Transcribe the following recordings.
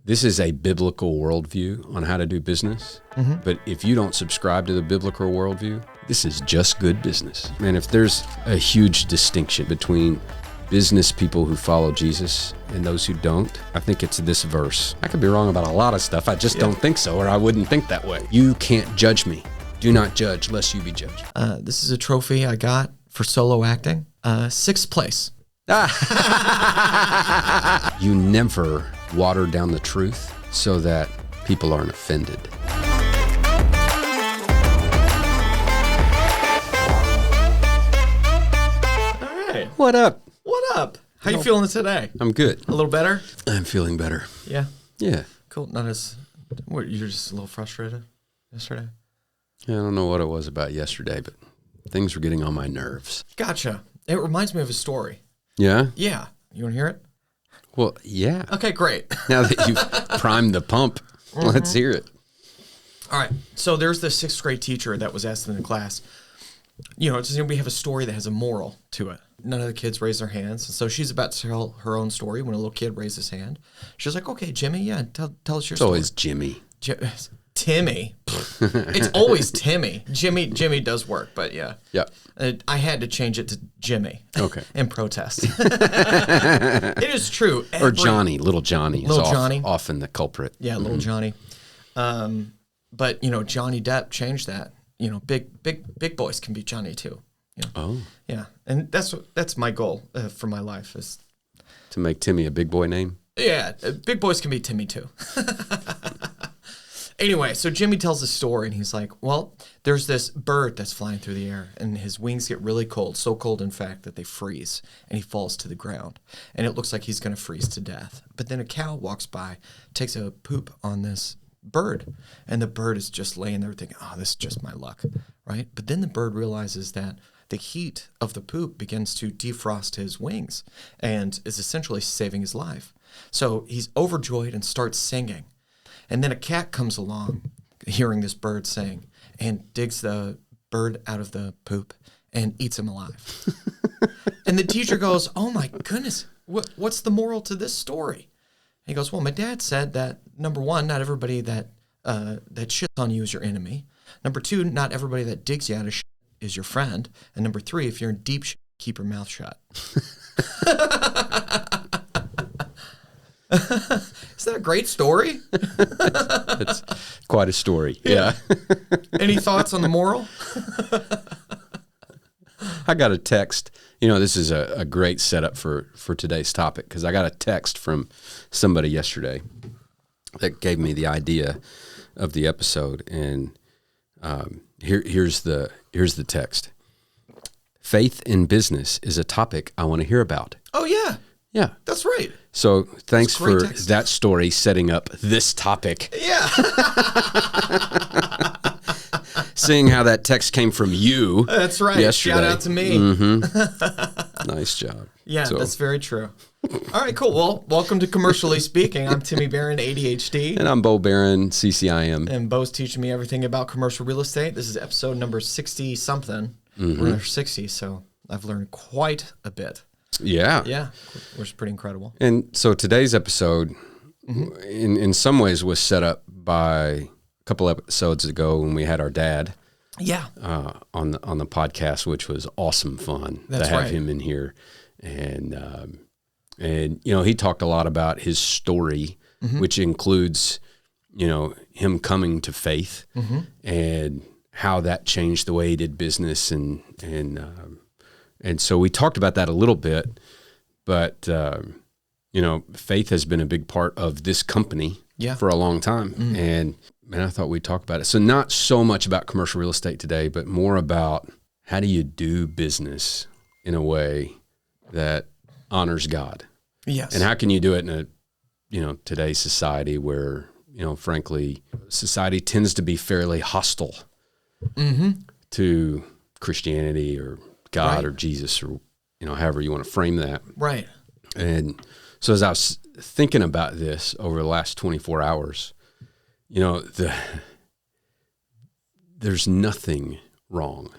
this is a biblical worldview on how to do business. But if you don't subscribe to the biblical worldview, this is just good business. And if there's a huge distinction between business people who follow Jesus and those who don't, I think it's this verse. I could be wrong about a lot of stuff. I just don't think so, or I wouldn't think that way. You can't judge me. Do not judge, lest you be judged. This is a trophy I got for solo acting. 6th place. You never water down the truth so that people aren't offended. All right. What up? What up? How you feeling today? I'm good. A little better? I'm feeling better. Yeah. Yeah. Cool. Not as, what, you're just a little frustrated yesterday? Yeah, I don't know what it was about yesterday, but things were getting on my nerves. Gotcha. It reminds me of a story. Yeah? Yeah. You want to hear it? Well, yeah. Okay, great. Now that you've primed the pump, let's hear it. All right. So there's this 6th grade teacher that was asked in the class, we have a story that has a moral to it. None of the kids raise their hands. And so she's about to tell her own story when a little kid raised his hand. She's like, okay, Jimmy, tell us your story. It's always Jimmy. Timmy. It's always Timmy. Jimmy does work, but yeah. Yeah. I had to change it to Jimmy. Okay. In protest. It is true. Or Johnny. Little Johnny is often the culprit. Yeah, little Johnny. But, Johnny Depp changed that. Big boys can be Johnny too. Oh. Yeah. And that's my goal for my life is to make Timmy a big boy name? Yeah. Big boys can be Timmy too. Anyway, so Jimmy tells a story, and he's like, well, there's this bird that's flying through the air, and his wings get really cold, so cold, in fact, that they freeze, and he falls to the ground. And it looks like he's going to freeze to death. But then a cow walks by, takes a poop on this bird, and the bird is just laying there thinking, oh, this is just my luck, right? But then the bird realizes that the heat of the poop begins to defrost his wings and is essentially saving his life. So he's overjoyed and starts singing. And then a cat comes along, hearing this bird sing, and digs the bird out of the poop and eats him alive. And the teacher goes, oh my goodness, what's the moral to this story? And he goes, well, my dad said that, number one, not everybody that shits on you is your enemy. Number two, not everybody that digs you out of shit is your friend. And number three, if you're in deep shit, keep your mouth shut. Is that a great story? It's quite a story. Yeah. Any thoughts on the moral? I got a text. This is a great setup for today's topic because I got a text from somebody yesterday that gave me the idea of the episode. And here's the text. Faith in business is a topic I want to hear about. Oh, yeah. Yeah. That's right. So thanks for text. that story setting up this topic. Yeah. Seeing how that text came from you. That's right. Yesterday. Shout out to me. Mm-hmm. Nice job. Yeah, that's very true. All right, cool. Well, welcome to Commercially Speaking. I'm Timmy Barron, ADHD. And I'm Bo Barron, CCIM. And Bo's teaching me everything about commercial real estate. This is episode number 60-something. Mm-hmm. We're number 60, so I've learned quite a bit. Yeah. Yeah, which is pretty incredible. And so today's episode, in some ways, was set up by a couple episodes ago when we had our dad on the podcast, which was awesome fun to have him in here. And he talked a lot about his story, which includes, him coming to faith and how that changed the way he did business. And so we talked about that a little bit, but, faith has been a big part of this company for a long time. And I thought we'd talk about it. So not so much about commercial real estate today, but more about how do you do business in a way that honors God? Yes. And how can you do it in today's society where, frankly, society tends to be fairly hostile to Christianity or God or Jesus or, however you want to frame that. Right. And so as I was thinking about this over the last 24 hours, there's nothing wrong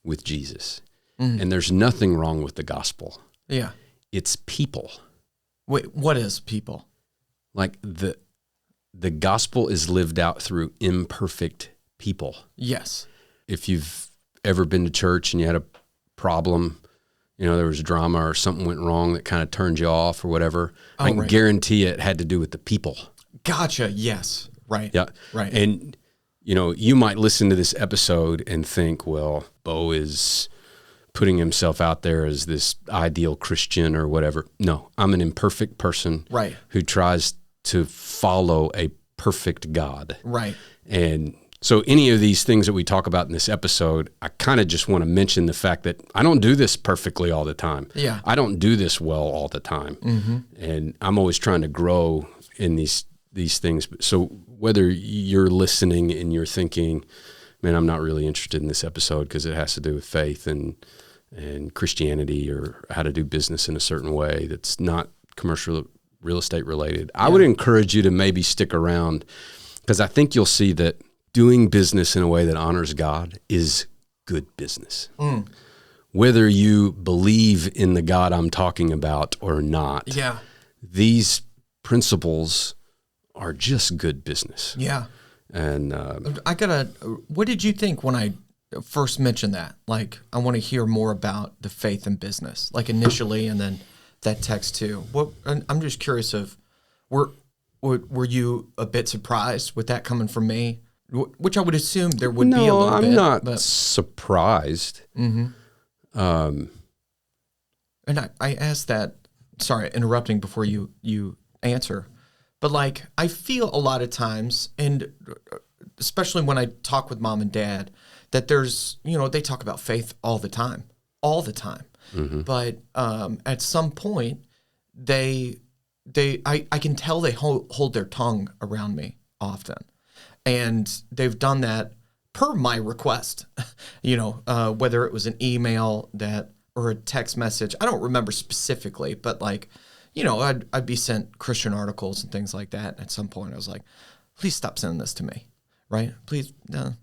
with Jesus and there's nothing wrong with the gospel. Yeah. It's people. Wait, what is people? Like the the gospel is lived out through imperfect people. Yes. If you've ever been to church and you had a problem, there was drama or something went wrong that kind of turned you off or whatever, I can guarantee it had to do with the people. Gotcha. Yes. Right. Yeah. Right. And, you might listen to this episode and think, well, Bo is putting himself out there as this ideal Christian or whatever. No, I'm an imperfect person who tries to follow a perfect God. Right. And so any of these things that we talk about in this episode, I kind of just want to mention the fact that I don't do this perfectly all the time. Yeah. I don't do this well all the time. Mm-hmm. And I'm always trying to grow in these things. So whether you're listening and you're thinking, man, I'm not really interested in this episode because it has to do with faith and Christianity or how to do business in a certain way that's not commercial real estate related, I would encourage you to maybe stick around, because I think you'll see that doing business in a way that honors God is good business. Whether you believe in the God I'm talking about or not, these principles are just good business. Yeah. And what did you think when I first mentioned that? Like, I want to hear more about the faith in business, like initially, and then that text too. I'm just curious were you a bit surprised with that coming from me? Which I would assume there would be a little bit. No, I'm not surprised. Mm-hmm. And I asked that, sorry, interrupting before you answer, but like, I feel a lot of times, and especially when I talk with mom and dad, that there's, they talk about faith all the time. Mm-hmm. But at some point, I can tell they hold their tongue around me often. And they've done that per my request, whether it was an email or a text message. I don't remember specifically, but like, I'd be sent Christian articles and things like that. At some point, I was like, please stop sending this to me, right? Please, and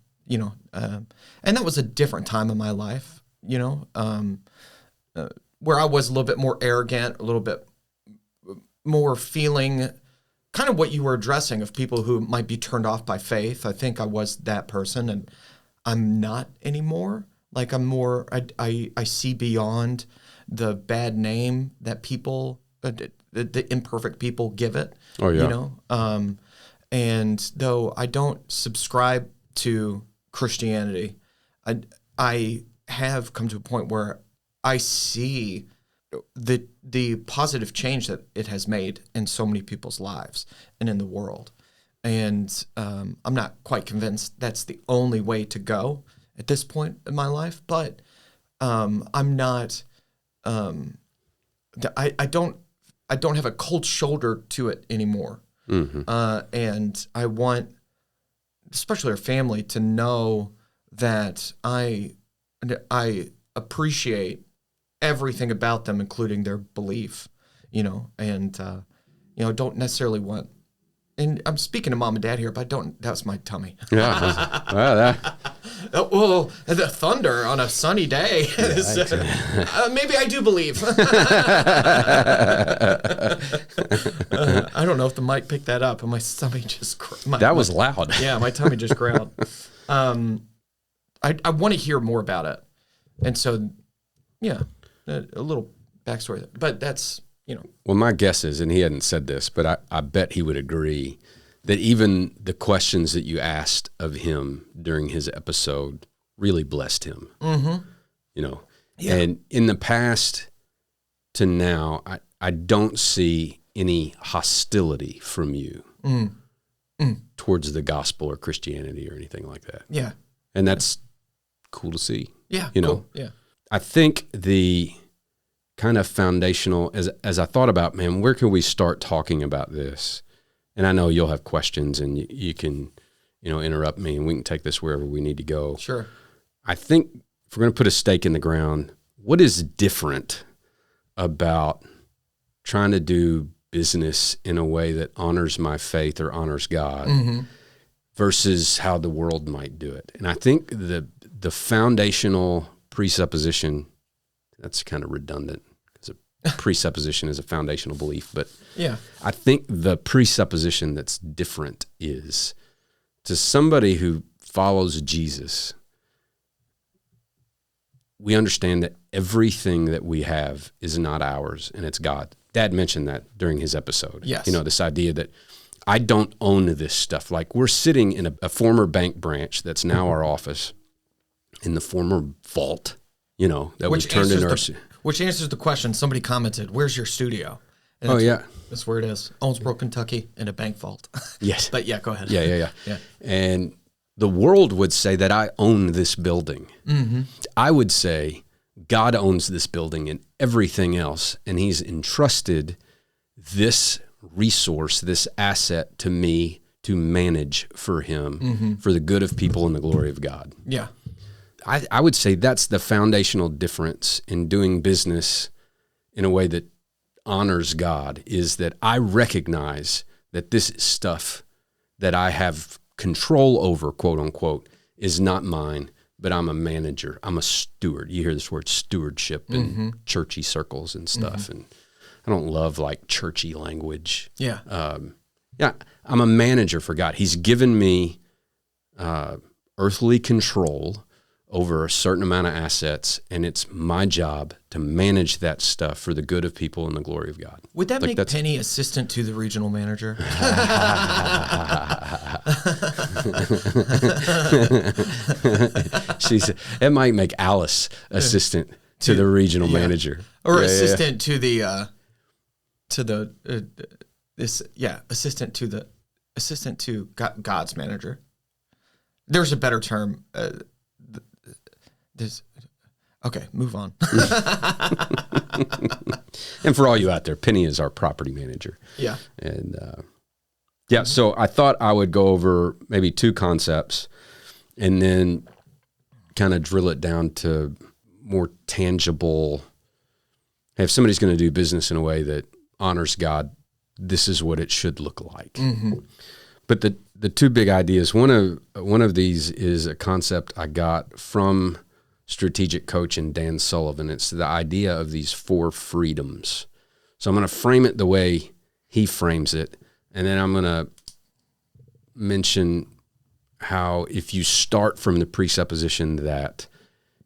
that was a different time in my life, where I was a little bit more arrogant, a little bit more feeling kind of what you were addressing of people who might be turned off by faith. I think I was that person, and I'm not anymore. Like, I'm more, I see beyond the bad name that people, the imperfect people give it. Oh, yeah. And though I don't subscribe to Christianity, I have come to a point where I see the positive change that it has made in so many people's lives and in the world. And I'm not quite convinced that's the only way to go at this point in my life, but I'm not, I don't have a cold shoulder to it anymore. Mm-hmm. And I want, especially our family, to know that I appreciate everything about them, including their belief, and don't necessarily want. And I'm speaking to mom and dad here, but that's my tummy. Yeah. Well, well, the thunder on a sunny day. Maybe I do believe. I don't know if the mic picked that up, and my stomach just. That was loud. Yeah, my tummy just growled. I want to hear more about it, and so, yeah, a little backstory. But that's. Well, my guess is, and he hadn't said this, but I bet he would agree that even the questions that you asked of him during his episode really blessed him. Mm-hmm. Yeah. And in the past to now, I don't see any hostility from you towards the gospel or Christianity or anything like that. Yeah. And that's cool to see. Yeah. Cool. Yeah. I think the kind of foundational, as I thought about, man, where can we start talking about this? And I know you'll have questions, and you can, interrupt me, and we can take this wherever we need to go. Sure. I think if we're going to put a stake in the ground, what is different about trying to do business in a way that honors my faith or honors God versus how the world might do it? And I think the foundational presupposition, that's kind of redundant because presupposition is a foundational belief, but yeah, I think the presupposition that's different is to somebody who follows Jesus, we understand that everything that we have is not ours and it's God. Dad mentioned that during his episode. Yes. This idea that I don't own this stuff. Like we're sitting in a former bank branch that's now our office in the former vault, that we turned into our... Which answers the question. Somebody commented, "Where's your studio?" And that's where it is. Owensboro, Kentucky, in a bank vault. Yes. But yeah, go ahead. Yeah. And the world would say that I own this building. Mm-hmm. I would say God owns this building and everything else, and he's entrusted this resource, this asset to me to manage for him for the good of people and the glory of God. Yeah. I would say that's the foundational difference in doing business in a way that honors God, is that I recognize that this stuff that I have control over, quote unquote, is not mine, but I'm a manager. I'm a steward. You hear this word stewardship in churchy circles and stuff. And I don't love like churchy language. Yeah. I'm a manager for God. He's given me earthly control over a certain amount of assets, and it's my job to manage that stuff for the good of people and the glory of God. Would that make Penny assistant to the regional manager? It might make Alice assistant to the regional manager, or assistant to the assistant to God's manager. There's a better term. Okay, move on. And for all you out there, Penny is our property manager. Yeah. And so I thought I would go over maybe two concepts and then kind of drill it down to more tangible. Hey, if somebody's going to do business in a way that honors God, this is what it should look like. Mm-hmm. But the two big ideas, one of these is a concept I got from strategic coach and Dan Sullivan. It's the idea of these 4 freedoms. So I'm going to frame it the way he frames it, and then I'm going to mention how if you start from the presupposition that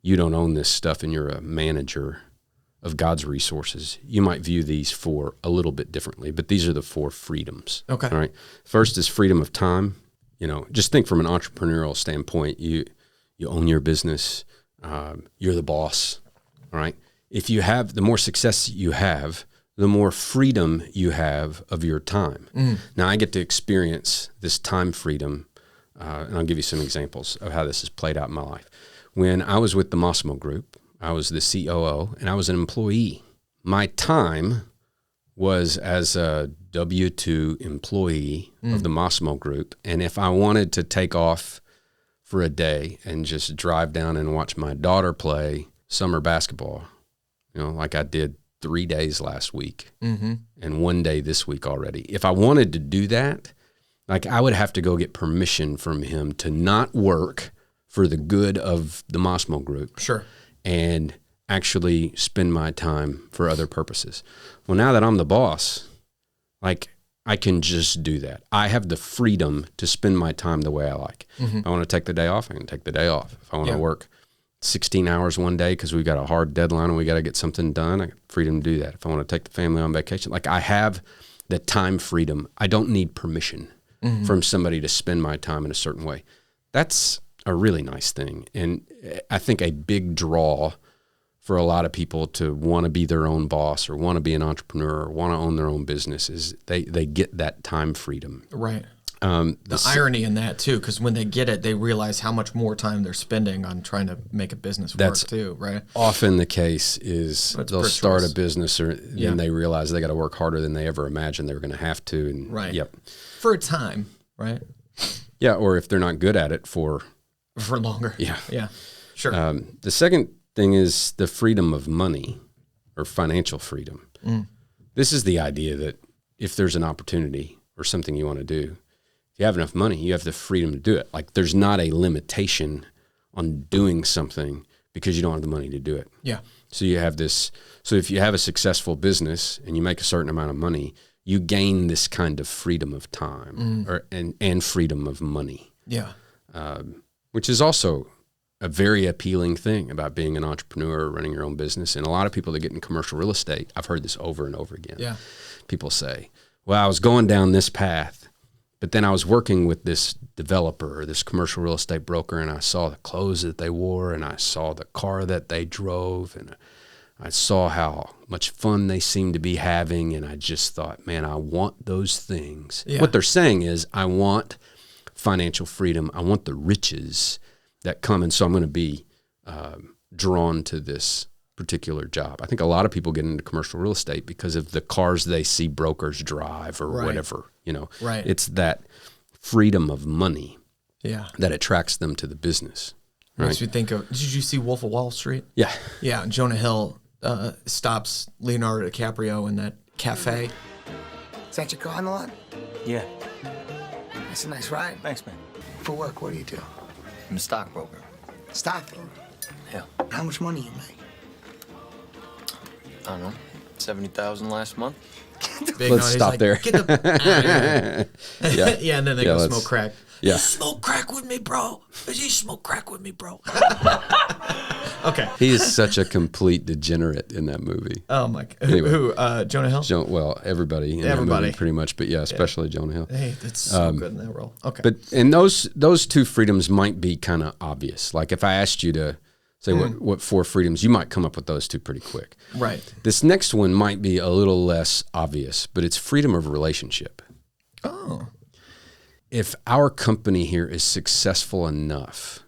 you don't own this stuff and you're a manager of God's resources, you might view these 4 a little bit differently, but these are the 4 freedoms. Okay. All right. First is freedom of time. Just think from an entrepreneurial standpoint, you own your business. You're the boss. All right. If you have, the more success you have, the more freedom you have of your time. Now I get to experience this time freedom. And I'll give you some examples of how this has played out in my life. When I was with the Massimo Group, I was the COO and I was an employee. My time was as a W-2 employee of the Massimo Group. And if I wanted to take off for a day and just drive down and watch my daughter play summer basketball, like I did 3 days last week and 1 day this week already. If I wanted to do that, like I would have to go get permission from him to not work for the good of the Massimo Group. Sure. And actually spend my time for other purposes. Well, now that I'm the boss, like I can just do that. I have the freedom to spend my time the way I like. If I want to take the day off, I can take the day off. If I want to work 16 hours one day because we've got a hard deadline and we got to get something done, I got freedom to do that. If I want to take the family on vacation, like I have the time freedom. I don't need permission from somebody to spend my time in a certain way. That's a really nice thing. And I think a big draw for a lot of people to want to be their own boss or want to be an entrepreneur or want to own their own business is they get that time freedom. Right. The irony in that too, because when they get it, they realize how much more time they're spending on trying to make a business work too, right? Often the case is they'll start a business then they realize they got to work harder than they ever imagined they were going to have to. And, right. Yep. For a time, right? Yeah, or if they're not good at it for longer. Yeah. Yeah. Sure. The second thing is the freedom of money or financial freedom. This is the idea that if there's an opportunity or something you want to do, if you have enough money, you have the freedom to do it. Like there's not a limitation on doing something because you don't have the money to do it. Yeah. So you have this. So if you have a successful business and you make a certain amount of money, you gain this kind of freedom of time and freedom of money. Yeah. Which is also a very appealing thing about being an entrepreneur, running your own business. And a lot of people that get in commercial real estate, I've heard this over and over again. Yeah. People say, well, I was going down this path, but then I was working with this developer or this commercial real estate broker, and I saw the clothes that they wore, and I saw the car that they drove, and I saw how much fun they seemed to be having, and I just thought, man, I want those things. Yeah. What they're saying is, I want financial freedom. I want the riches that come, and so I'm going to be drawn to this particular job. I think a lot of people get into commercial real estate because of the cars they see brokers drive or whatever, you know. Right. It's that freedom of money that attracts them to the business. Right? Makes me think of, did you see Wolf of Wall Street? Yeah. Yeah, and Jonah Hill stops Leonardo DiCaprio in that cafe. Is that your car on the lot? Yeah. That's a nice ride. Thanks, man. For work, what do you do? I'm a stockbroker. Stockbroker? Yeah. How much money you make? I don't know. 70,000 last month. Let's stop there. Get the Yeah. Yeah, and then they go smoke crack. Yeah. You smoke crack with me, bro. You smoke crack with me, bro. Okay. He is such a complete degenerate in that movie. Oh my God. Anyway. Who? Jonah Hill? Well, everybody in that movie pretty much, but yeah, especially Jonah Hill. Hey, that's so good in that role. Okay. But and those two freedoms might be kind of obvious. Like if I asked you to say what four freedoms, you might come up with those two pretty quick. Right. This next one might be a little less obvious, but it's freedom of relationship. Oh. If our company here is successful enough,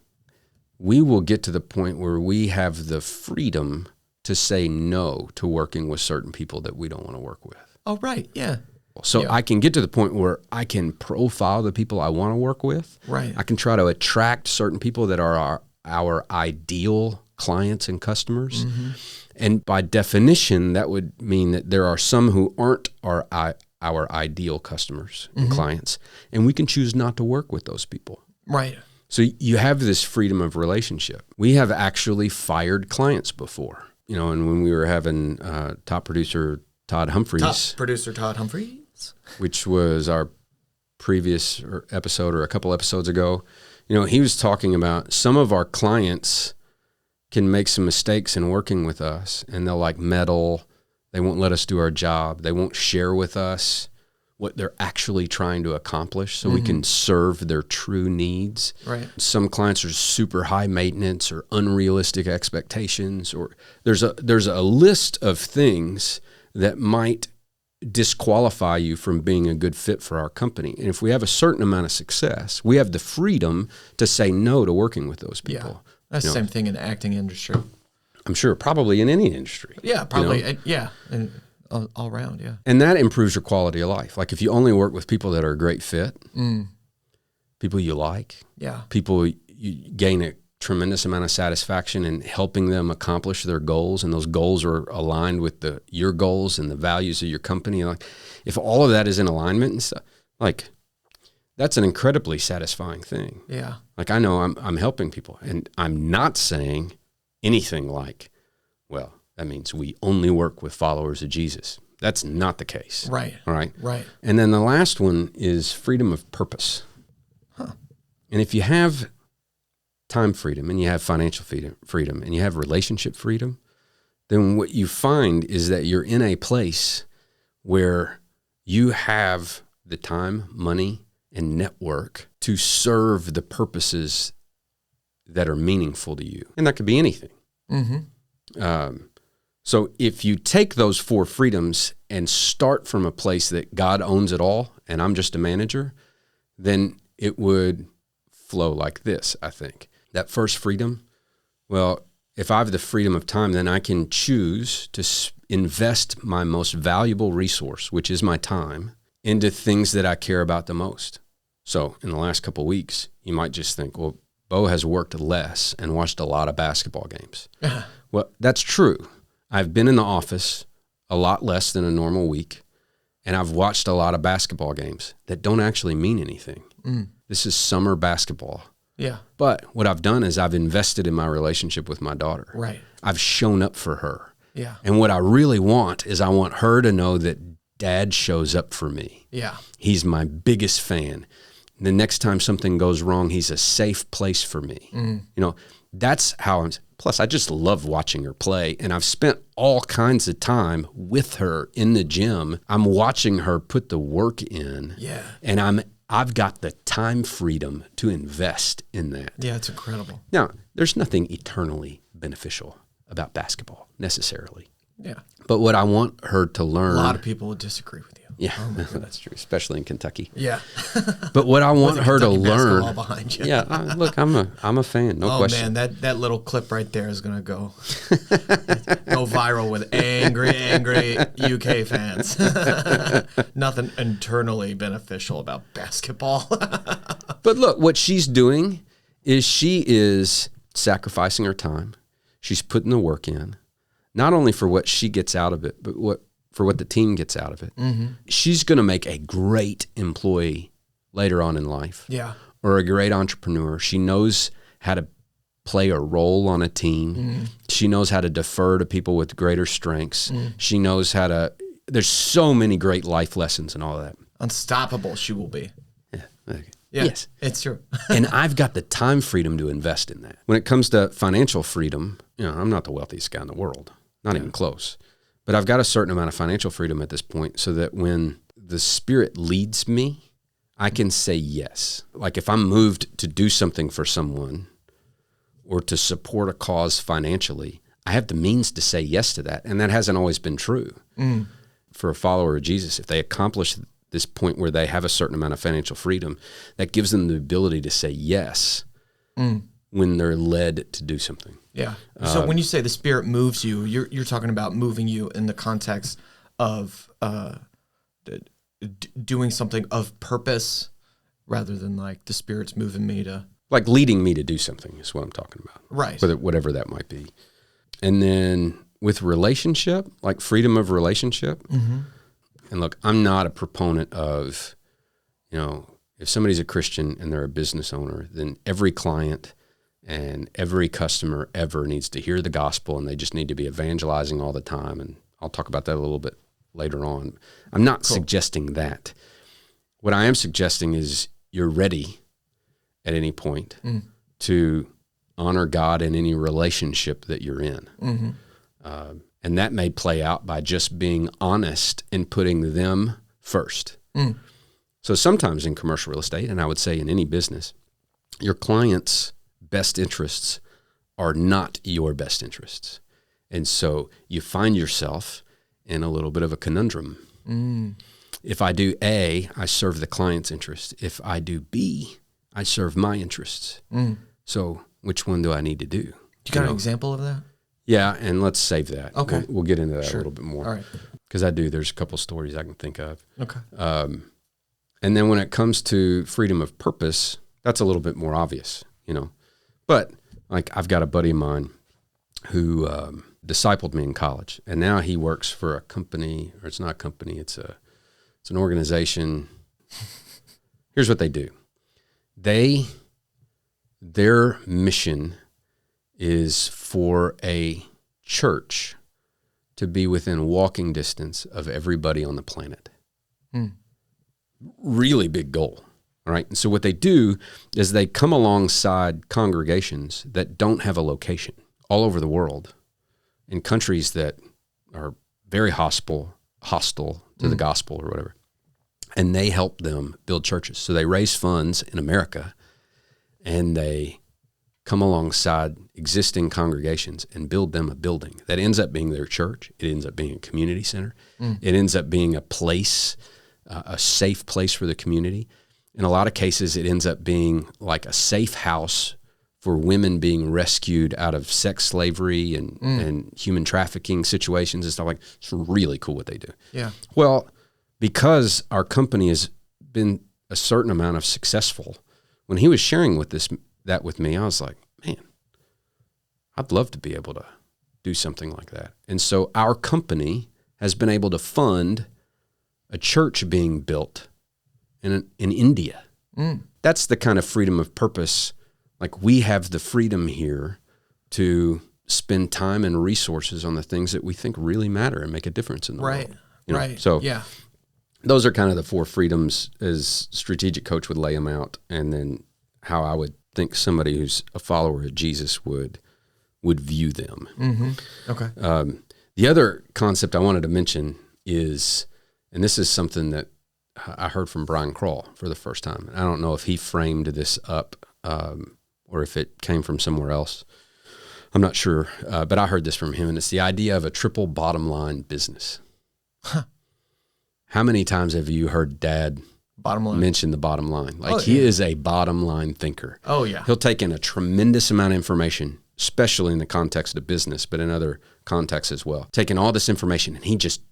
we will get to the point where we have the freedom to say no to working with certain people that we don't want to work with. Oh, right. Yeah. So I can get to the point where I can profile the people I want to work with. Right. I can try to attract certain people that are our ideal clients and customers. Mm-hmm. And by definition, that would mean that there are some who aren't our ideal customers and clients, and we can choose not to work with those people. Right. So you have this freedom of relationship. We have actually fired clients before, you know, and when we were having top producer Todd Humphreys, which was our previous episode or a couple episodes ago, you know, he was talking about some of our clients can make some mistakes in working with us, and they'll like meddle. They won't let us do our job. They won't share with us what they're actually trying to accomplish so we can serve their true needs. Right. Some clients are super high maintenance or unrealistic expectations, or there's a list of things that might disqualify you from being a good fit for our company. And if we have a certain amount of success, we have the freedom to say no to working with those people. Yeah. That's the same thing in the acting industry. I'm sure probably in any industry. Yeah, probably. You know? Yeah. And all around, yeah. And that improves your quality of life. Like if you only work with people that are a great fit, people you like, people you gain a tremendous amount of satisfaction in helping them accomplish their goals, and those goals are aligned with your goals and the values of your company. Like if all of that is in alignment and stuff, like that's an incredibly satisfying thing. Yeah. Like I know I'm helping people, and I'm not saying anything like, well, that means we only work with followers of Jesus. That's not the case. Right. All right. Right. And then the last one is freedom of purpose. Huh. And if you have time freedom and you have financial freedom and you have relationship freedom, then what you find is that you're in a place where you have the time, money, and network to serve the purposes that are meaningful to you. And that could be anything. So if you take those four freedoms and start from a place that God owns it all and I'm just a manager, then it would flow like this, I think. That first freedom, well, if I have the freedom of time, then I can choose to invest my most valuable resource, which is my time, into things that I care about the most. So in the last couple of weeks, you might just think, well, Bo has worked less and watched a lot of basketball games. Well, that's true. I've been in the office a lot less than a normal week, and I've watched a lot of basketball games that don't actually mean anything. This is summer basketball. Yeah. But what I've done is I've invested in my relationship with my daughter. Right. I've shown up for her. Yeah. And what I really want is I want her to know that Dad shows up for me. Yeah. He's my biggest fan. The next time something goes wrong, he's a safe place for me. You know, that's how I'm. Plus, I just love watching her play. And I've spent all kinds of time with her in the gym. I'm watching her put the work in. Yeah. And I've got the time freedom to invest in that. Yeah, it's incredible. Now, there's nothing eternally beneficial about basketball necessarily. Yeah. But what I want her to learn. A lot of people would disagree with you. Yeah, that's true, especially in Kentucky. Yeah. But what I want her to Kentucky learn. basketball behind you. Yeah, look, I'm a fan, no question. Man, that little clip right there is gonna go viral with angry UK fans. Nothing internally beneficial about basketball. But look, what she's doing is she is sacrificing her time. She's putting the work in, not only for what she gets out of it, but for what the team gets out of it. She's going to make a great employee later on in life. Yeah. Or a great entrepreneur. She knows how to play a role on a team. She knows how to defer to people with greater strengths. She knows how to, there's so many great life lessons and all of that. Unstoppable she will be. Yeah. Okay. Yeah, Yes. it's true. And I've got the time freedom to invest in that. When it comes to financial freedom, you know, I'm not the wealthiest guy in the world, not even close. But I've got a certain amount of financial freedom at this point so that when the Spirit leads me, I can say yes. Like if I'm moved to do something for someone or to support a cause financially, I have the means to say yes to that. And that hasn't always been true. For a follower of Jesus, if they accomplish this point where they have a certain amount of financial freedom, that gives them the ability to say yes when they're led to do something. Yeah. So when you say the Spirit moves you, you're talking about moving you in the context of doing something of purpose rather than like the Spirit's moving me to... Like leading me to do something is what I'm talking about. Right. Whatever that might be. And then with relationship, like freedom of relationship, and look, I'm not a proponent of, you know, if somebody's a Christian and they're a business owner, then every client and every customer ever needs to hear the gospel and they just need to be evangelizing all the time. And I'll talk about that a little bit later on. I'm not suggesting that. What I am suggesting is you're ready at any point to honor God in any relationship that you're in. And that may play out by just being honest and putting them first. So sometimes in commercial real estate, and I would say in any business, your client's best interests are not your best interests. And so you find yourself in a little bit of a conundrum. If I do A, I serve the client's interest. If I do B, I serve my interests. So which one do I need to do? You got an example of that? Yeah, and let's save that. Okay. We'll get into that a little bit more. All right. Because there's a couple stories I can think of. Okay. And then when it comes to freedom of purpose, that's a little bit more obvious, you know. But like I've got a buddy of mine who discipled me in college, and now he works for a company, or it's not a company, it's an organization. Here's what they do. Their mission is for a church to be within walking distance of everybody on the planet. Really big goal, all right? And so what they do is they come alongside congregations that don't have a location all over the world in countries that are very hostile to the gospel or whatever, and they help them build churches. So they raise funds in America, and they come alongside existing congregations and build them a building that ends up being their church. It ends up being a community center. It ends up being a place, a safe place for the community. In a lot of cases, it ends up being like a safe house for women being rescued out of sex slavery and human trafficking situations and stuff like that. It's really cool what they do. Yeah. Well, because our company has been a certain amount of successful, when he was sharing that with me, I was like, man, I'd love to be able to do something like that. And so our company has been able to fund a church being built in India. That's the kind of freedom of purpose Like we have the freedom here to spend time and resources on the things that we think really matter and make a difference in the world. Right. So yeah. Those are kind of the 4 freedoms as strategic coach would lay them out, and then how I would think somebody who's a follower of Jesus would view them. Mm-hmm. Okay. The other concept I wanted to mention is, and this is something that I heard from Brian Kroll for the first time. I don't know if he framed this up or if it came from somewhere else. I'm not sure, but I heard this from him, and it's the idea of a triple bottom line business. Huh. How many times have you heard Dad mention the bottom line? Like he is a bottom line thinker. Oh, yeah. He'll take in a tremendous amount of information, especially in the context of business, but in other contexts as well. Taking all this information, and he just,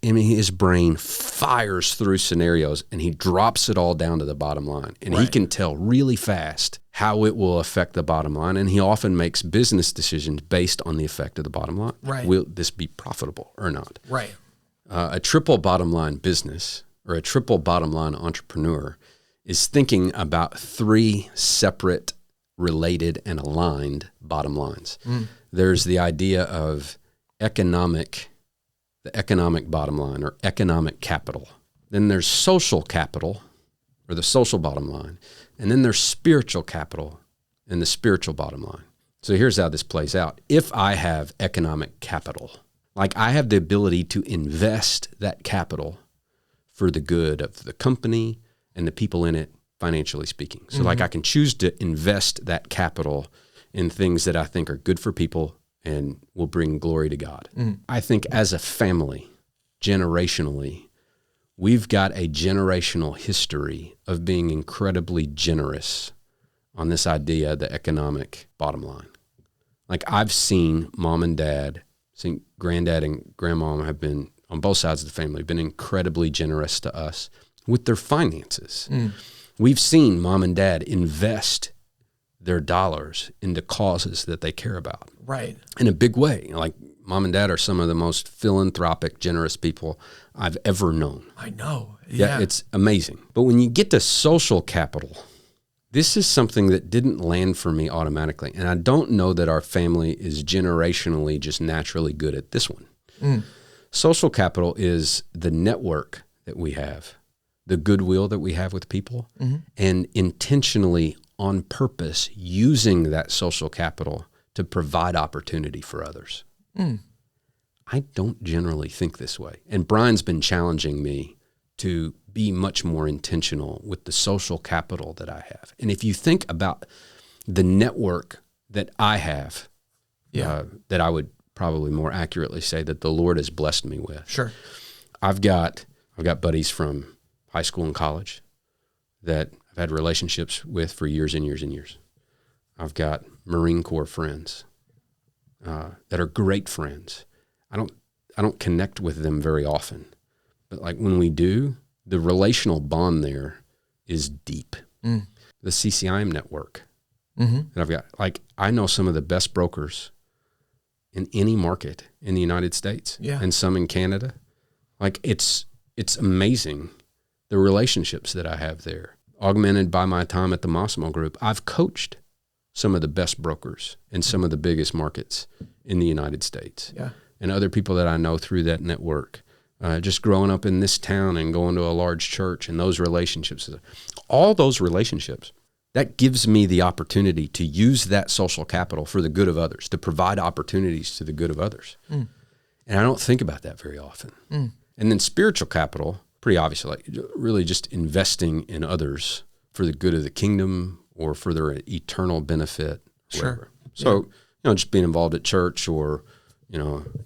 his brain fires through scenarios, and he drops it all down to the bottom line. And he can tell really fast how it will affect the bottom line. And he often makes business decisions based on the effect of the bottom line. Right. Will this be profitable or not? Right. A triple bottom line business or a triple bottom line entrepreneur is thinking about 3 separate, related, and aligned bottom lines. There's the idea of the economic bottom line or economic capital. Then there's social capital or the social bottom line. And then there's spiritual capital and the spiritual bottom line. So here's how this plays out. If I have economic capital, like I have the ability to invest that capital for the good of the company and the people in it, financially speaking. So like I can choose to invest that capital in things that I think are good for people and will bring glory to God. I think as a family, generationally, we've got a generational history of being incredibly generous on this idea of the economic bottom line. Like I've seen mom and dad, seen granddad and grandmom have been, on both sides of the family, been incredibly generous to us with their finances. We've seen mom and dad invest their dollars into causes that they care about. Right. In a big way. Like mom and dad are some of the most philanthropic, generous people I've ever known. I know. Yeah, it's amazing. But when you get to social capital, this is something that didn't land for me automatically. And I don't know that our family is generationally just naturally good at this one. Social capital is the network that we have, the goodwill that we have with people, and intentionally, on purpose, using that social capital to provide opportunity for others. I don't generally think this way. And Brian's been challenging me to be much more intentional with the social capital that I have. And if you think about the network that I have, that I would probably more accurately say that the Lord has blessed me with. Sure. I've got buddies from high school and college that I've had relationships with for years and years and years. I've got Marine Corps friends that are great friends. I don't connect with them very often, but like when we do, the relational bond there is deep. The CCIM network that I've got, like I know some of the best brokers in any market in the United States and some in Canada. Like it's amazing the relationships that I have there, augmented by my time at the Massimo Group. I've coached some of the best brokers in some of the biggest markets in the United States. And other people that I know through that network, just growing up in this town and going to a large church, and those relationships, all those relationships, that gives me the opportunity to use that social capital for the good of others, to provide opportunities to the good of others. And I don't think about that very often. And then spiritual capital, pretty obviously, like really just investing in others for the good of the kingdom or for their eternal benefit. Wherever. So, just being involved at church or,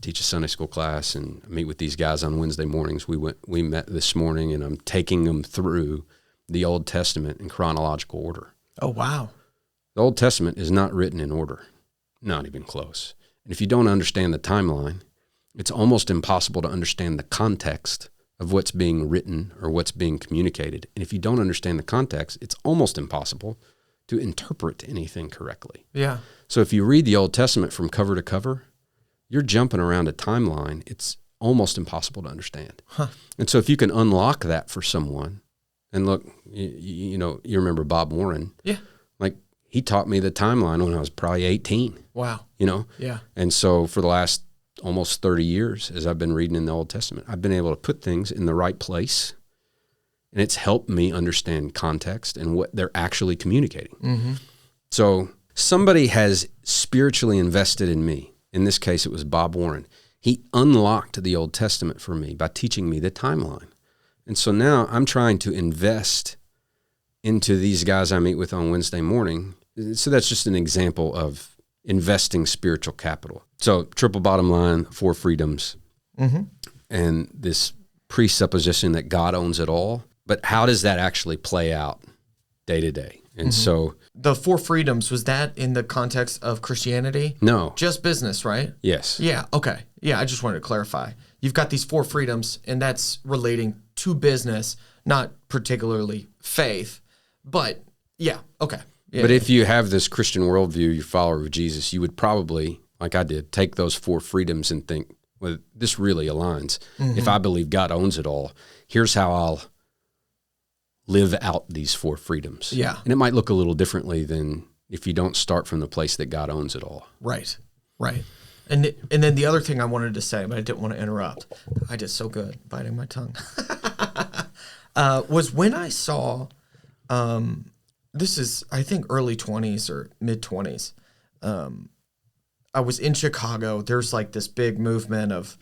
teach a Sunday school class and meet with these guys on Wednesday mornings. We met this morning, and I'm taking them through the Old Testament in chronological order. Oh, wow. The Old Testament is not written in order, not even close. And if you don't understand the timeline, it's almost impossible to understand the context of what's being written or what's being communicated. And if you don't understand the context, it's almost impossible to interpret anything correctly. So if you read the Old Testament from cover to cover, you're jumping around a timeline. It's almost impossible to understand. And so if you can unlock that for someone, and look, you remember Bob Warren. Like he taught me the timeline when I was probably 18. Wow. You know? Yeah. And so for the last almost 30 years, as I've been reading in the Old Testament, I've been able to put things in the right place, and it's helped me understand context and what they're actually communicating. Mm-hmm. So somebody has spiritually invested in me. In this case, it was Bob Warren. He unlocked the Old Testament for me by teaching me the timeline. And so now I'm trying to invest into these guys I meet with on Wednesday morning. So that's just an example of investing spiritual capital. So triple bottom line, 4 freedoms, and this presupposition that God owns it all. But how does that actually play out day to day? And so the 4 freedoms, was that in the context of Christianity? No. Just business, right? Yes. Yeah, okay. Yeah, I just wanted to clarify. You've got these 4 freedoms, and that's relating to business, not particularly faith. But, yeah, okay. Yeah, But if you have this Christian worldview, you're a follower of Jesus, you would probably, like I did, take those 4 freedoms and think, well, this really aligns. If I believe God owns it all, here's how I'll live out these 4 freedoms. Yeah. And it might look a little differently than if you don't start from the place that God owns it all. Right, right. And then the other thing I wanted to say, but I didn't want to interrupt. I did so good biting my tongue. Was when I saw, this is, I think, early 20s or mid-20s. I was in Chicago. There's like this big movement of,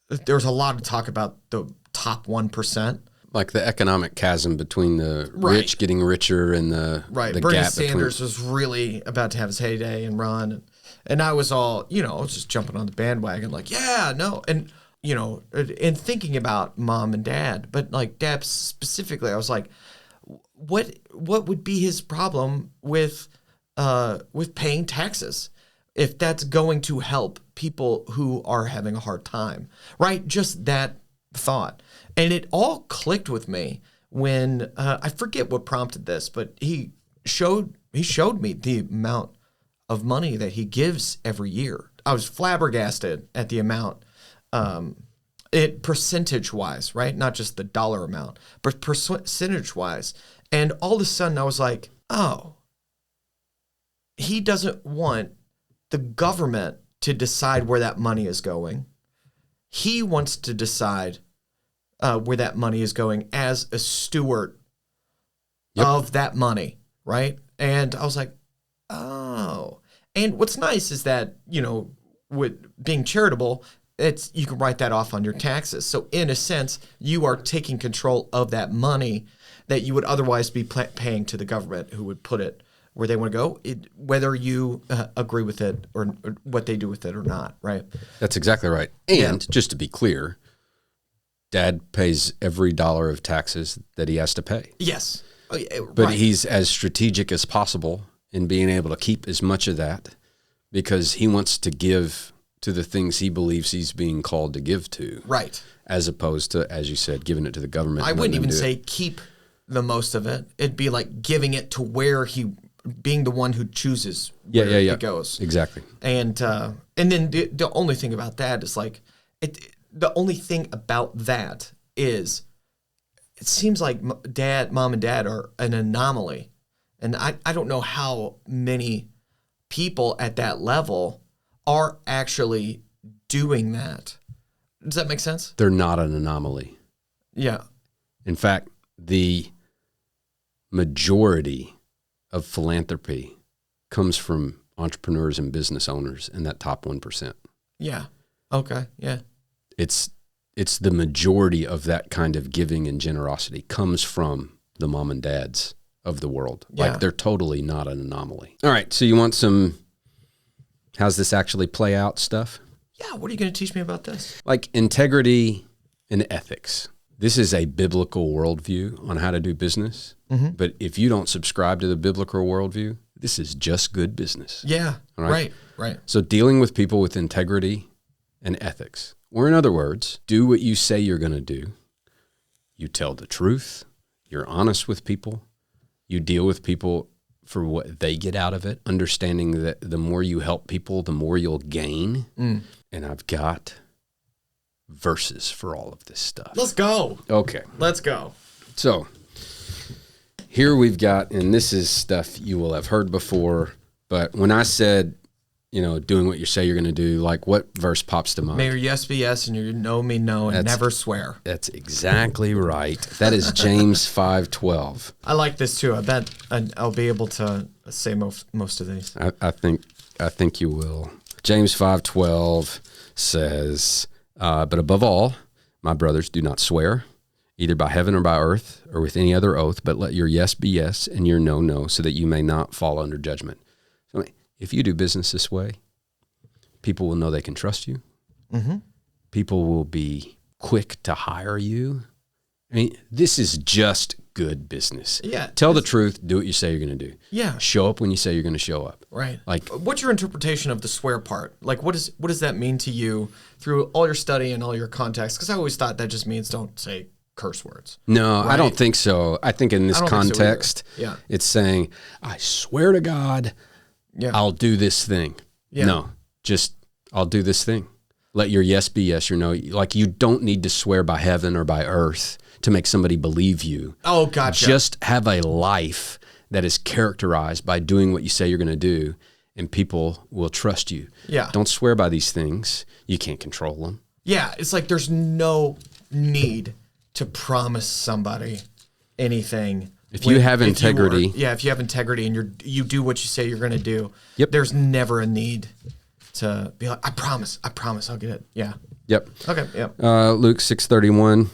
there's a lot of talk about the top 1%. Like the economic chasm between the rich getting richer and the Bernie gap Sanders between. was really about to have his heyday and run. And I was all, I was just jumping on the bandwagon like, yeah, no. And, and thinking about mom and dad, but like dad specifically, I was like, what would be his problem with paying taxes if that's going to help people who are having a hard time, right? Just that thought. And it all clicked with me when I forget what prompted this, but he showed me the amount of money that he gives every year. I was flabbergasted at the amount, it percentage wise, right? Not just the dollar amount, but percentage wise. And all of a sudden I was like, oh, he doesn't want the government to decide where that money is going. He wants to decide where that money is going as a steward of that money, right? And I was like, oh. And what's nice is that, with being charitable, you can write that off on your taxes. So in a sense, you are taking control of that money that you would otherwise be paying to the government, who would put it where they want to go, whether you agree with it or what they do with it or not, right? That's exactly right. And just to be clear, Dad pays every dollar of taxes that he has to pay. Yes. But he's as strategic as possible in being able to keep as much of that because he wants to give to the things he believes he's being called to give to. Right. As opposed to, as you said, giving it to the government. I wouldn't even say keep the most of it. It'd be like giving it to where being the one who chooses where it goes. Exactly. And then the only thing about that is like, the only thing about that is it seems like mom and dad are an anomaly. And I don't know how many people at that level are actually doing that. Does that make sense? They're not an anomaly. Yeah. In fact, the majority of philanthropy comes from entrepreneurs and business owners in that top 1%. Yeah. Okay. Yeah. It's the majority of that kind of giving and generosity comes from the mom and dads of the world. Yeah. Like they're totally not an anomaly. All right. So you want some, how's this actually play out stuff? Yeah. What are you going to teach me about this? Like integrity and ethics. This is a biblical worldview on how to do business. Mm-hmm. But if you don't subscribe to the biblical worldview, this is just good business. Yeah. All right. Right. So dealing with people with integrity and ethics. Or in other words, do what you say you're going to do. You tell the truth. You're honest with people. You deal with people for what they get out of it, understanding that the more you help people, the more you'll gain. And I've got verses for all of this stuff. Let's go. Okay. Let's go. So Here we've got, and this is stuff you will have heard before, but when I said, doing what you say you're going to do, like what verse pops to mind? May your yes be yes and your no mean no, and never swear. That's exactly right. That is James 5:12. I like this too. I bet I'll be able to say most of these. I think you will. James 5:12 says, but above all, my brothers, do not swear, either by heaven or by earth or with any other oath, but let your yes be yes and your no, no, so that you may not fall under judgment. So if you do business this way, people will know they can trust you. Mm-hmm. People will be quick to hire you. I mean, this is just good business. Yeah. Tell the truth. Do what you say you're going to do. Yeah. Show up when you say you're going to show up. Right. Like, what's your interpretation of the swear part? Like, what does that mean to you through all your study and all your context? Because I always thought that just means don't say curse words. No, right? I don't think so. I think in this context, it's saying, I swear to God, I'll do this thing. Yeah. No, just I'll do this thing. Let your yes be yes, your no. Like, you don't need to swear by heaven or by earth to make somebody believe you. Oh, gotcha. Just have a life that is characterized by doing what you say you're going to do, and people will trust you. Yeah. Don't swear by these things. You can't control them. Yeah, it's like there's no need to promise somebody anything. If you have integrity. If you have integrity and you do what you say you're going to do, yep. There's never a need to be like, I promise, I'll get it. Yeah. Yep. Okay, yep. Luke 6:31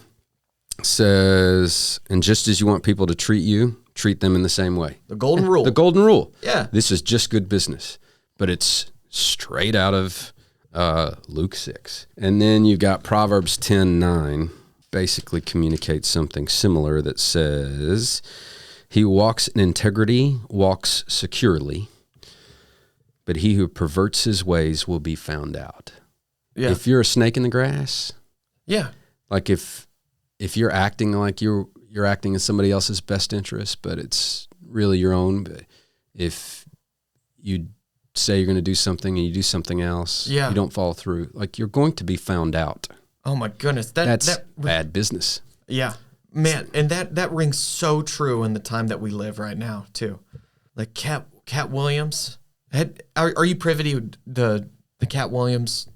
says, and just as you want people to treat you, treat them in the same way. The golden rule. The golden rule. Yeah. This is just good business, but it's straight out of Luke 6. And then you've got Proverbs 10:9. Basically communicates something similar that says, he who walks in integrity walks securely, but he who perverts his ways will be found out. Yeah. If you're a snake in the grass, like if you're acting like you're acting in somebody else's best interest, but it's really your own, but if you say you're going to do something and you do something else, you don't follow through, like you're going to be found out. Oh my goodness. That's bad business. Yeah, man. And that rings so true in the time that we live right now too. Like Cat Williams, are you privy to the Cat Williams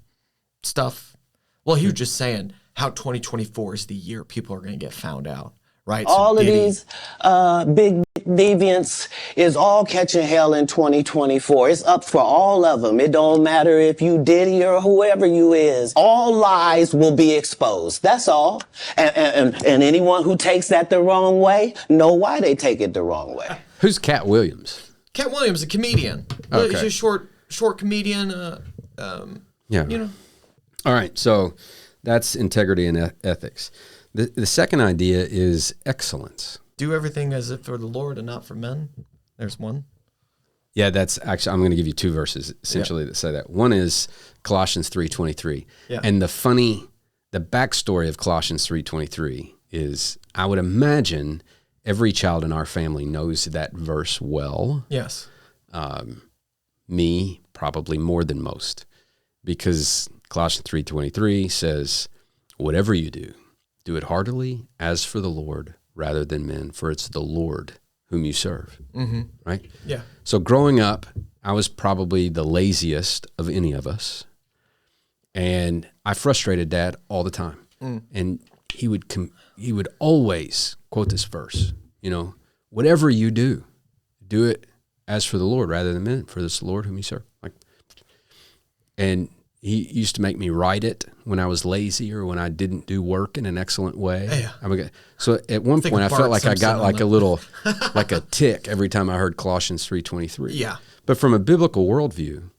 stuff? Well, he was just saying how 2024 is the year people are going to get found out, right? All of these big deviants is all catching hell in 2024. It's up for all of them. It don't matter if you Diddy or whoever you is. All lies will be exposed. That's all. And anyone who takes that the wrong way, know why they take it the wrong way. Who's Cat Williams? Cat Williams, a comedian. Okay. He's a short comedian. All right. So that's integrity and ethics. The second idea is excellence. Do everything as if for the Lord and not for men. There's one. Yeah, that's actually, I'm going to give you two verses essentially that say that. One is Colossians 3:23. Yeah. And the backstory of Colossians 3:23 is, I would imagine every child in our family knows that verse well. Yes. Me, probably more than most, because Colossians 3:23 says, whatever you do, do it heartily as for the Lord rather than men, for it's the Lord whom you serve. Mm-hmm. Right? Yeah. So growing up, I was probably the laziest of any of us. And I frustrated Dad all the time. Mm. And he would always quote this verse, whatever you do, do it as for the Lord rather than men, for it's the Lord whom you serve. And he used to make me write it when I was lazy or when I didn't do work in an excellent way. Yeah. So at one point I felt like I got like a little, like a tick every time I heard Colossians 3:23. Yeah. But from a biblical worldview,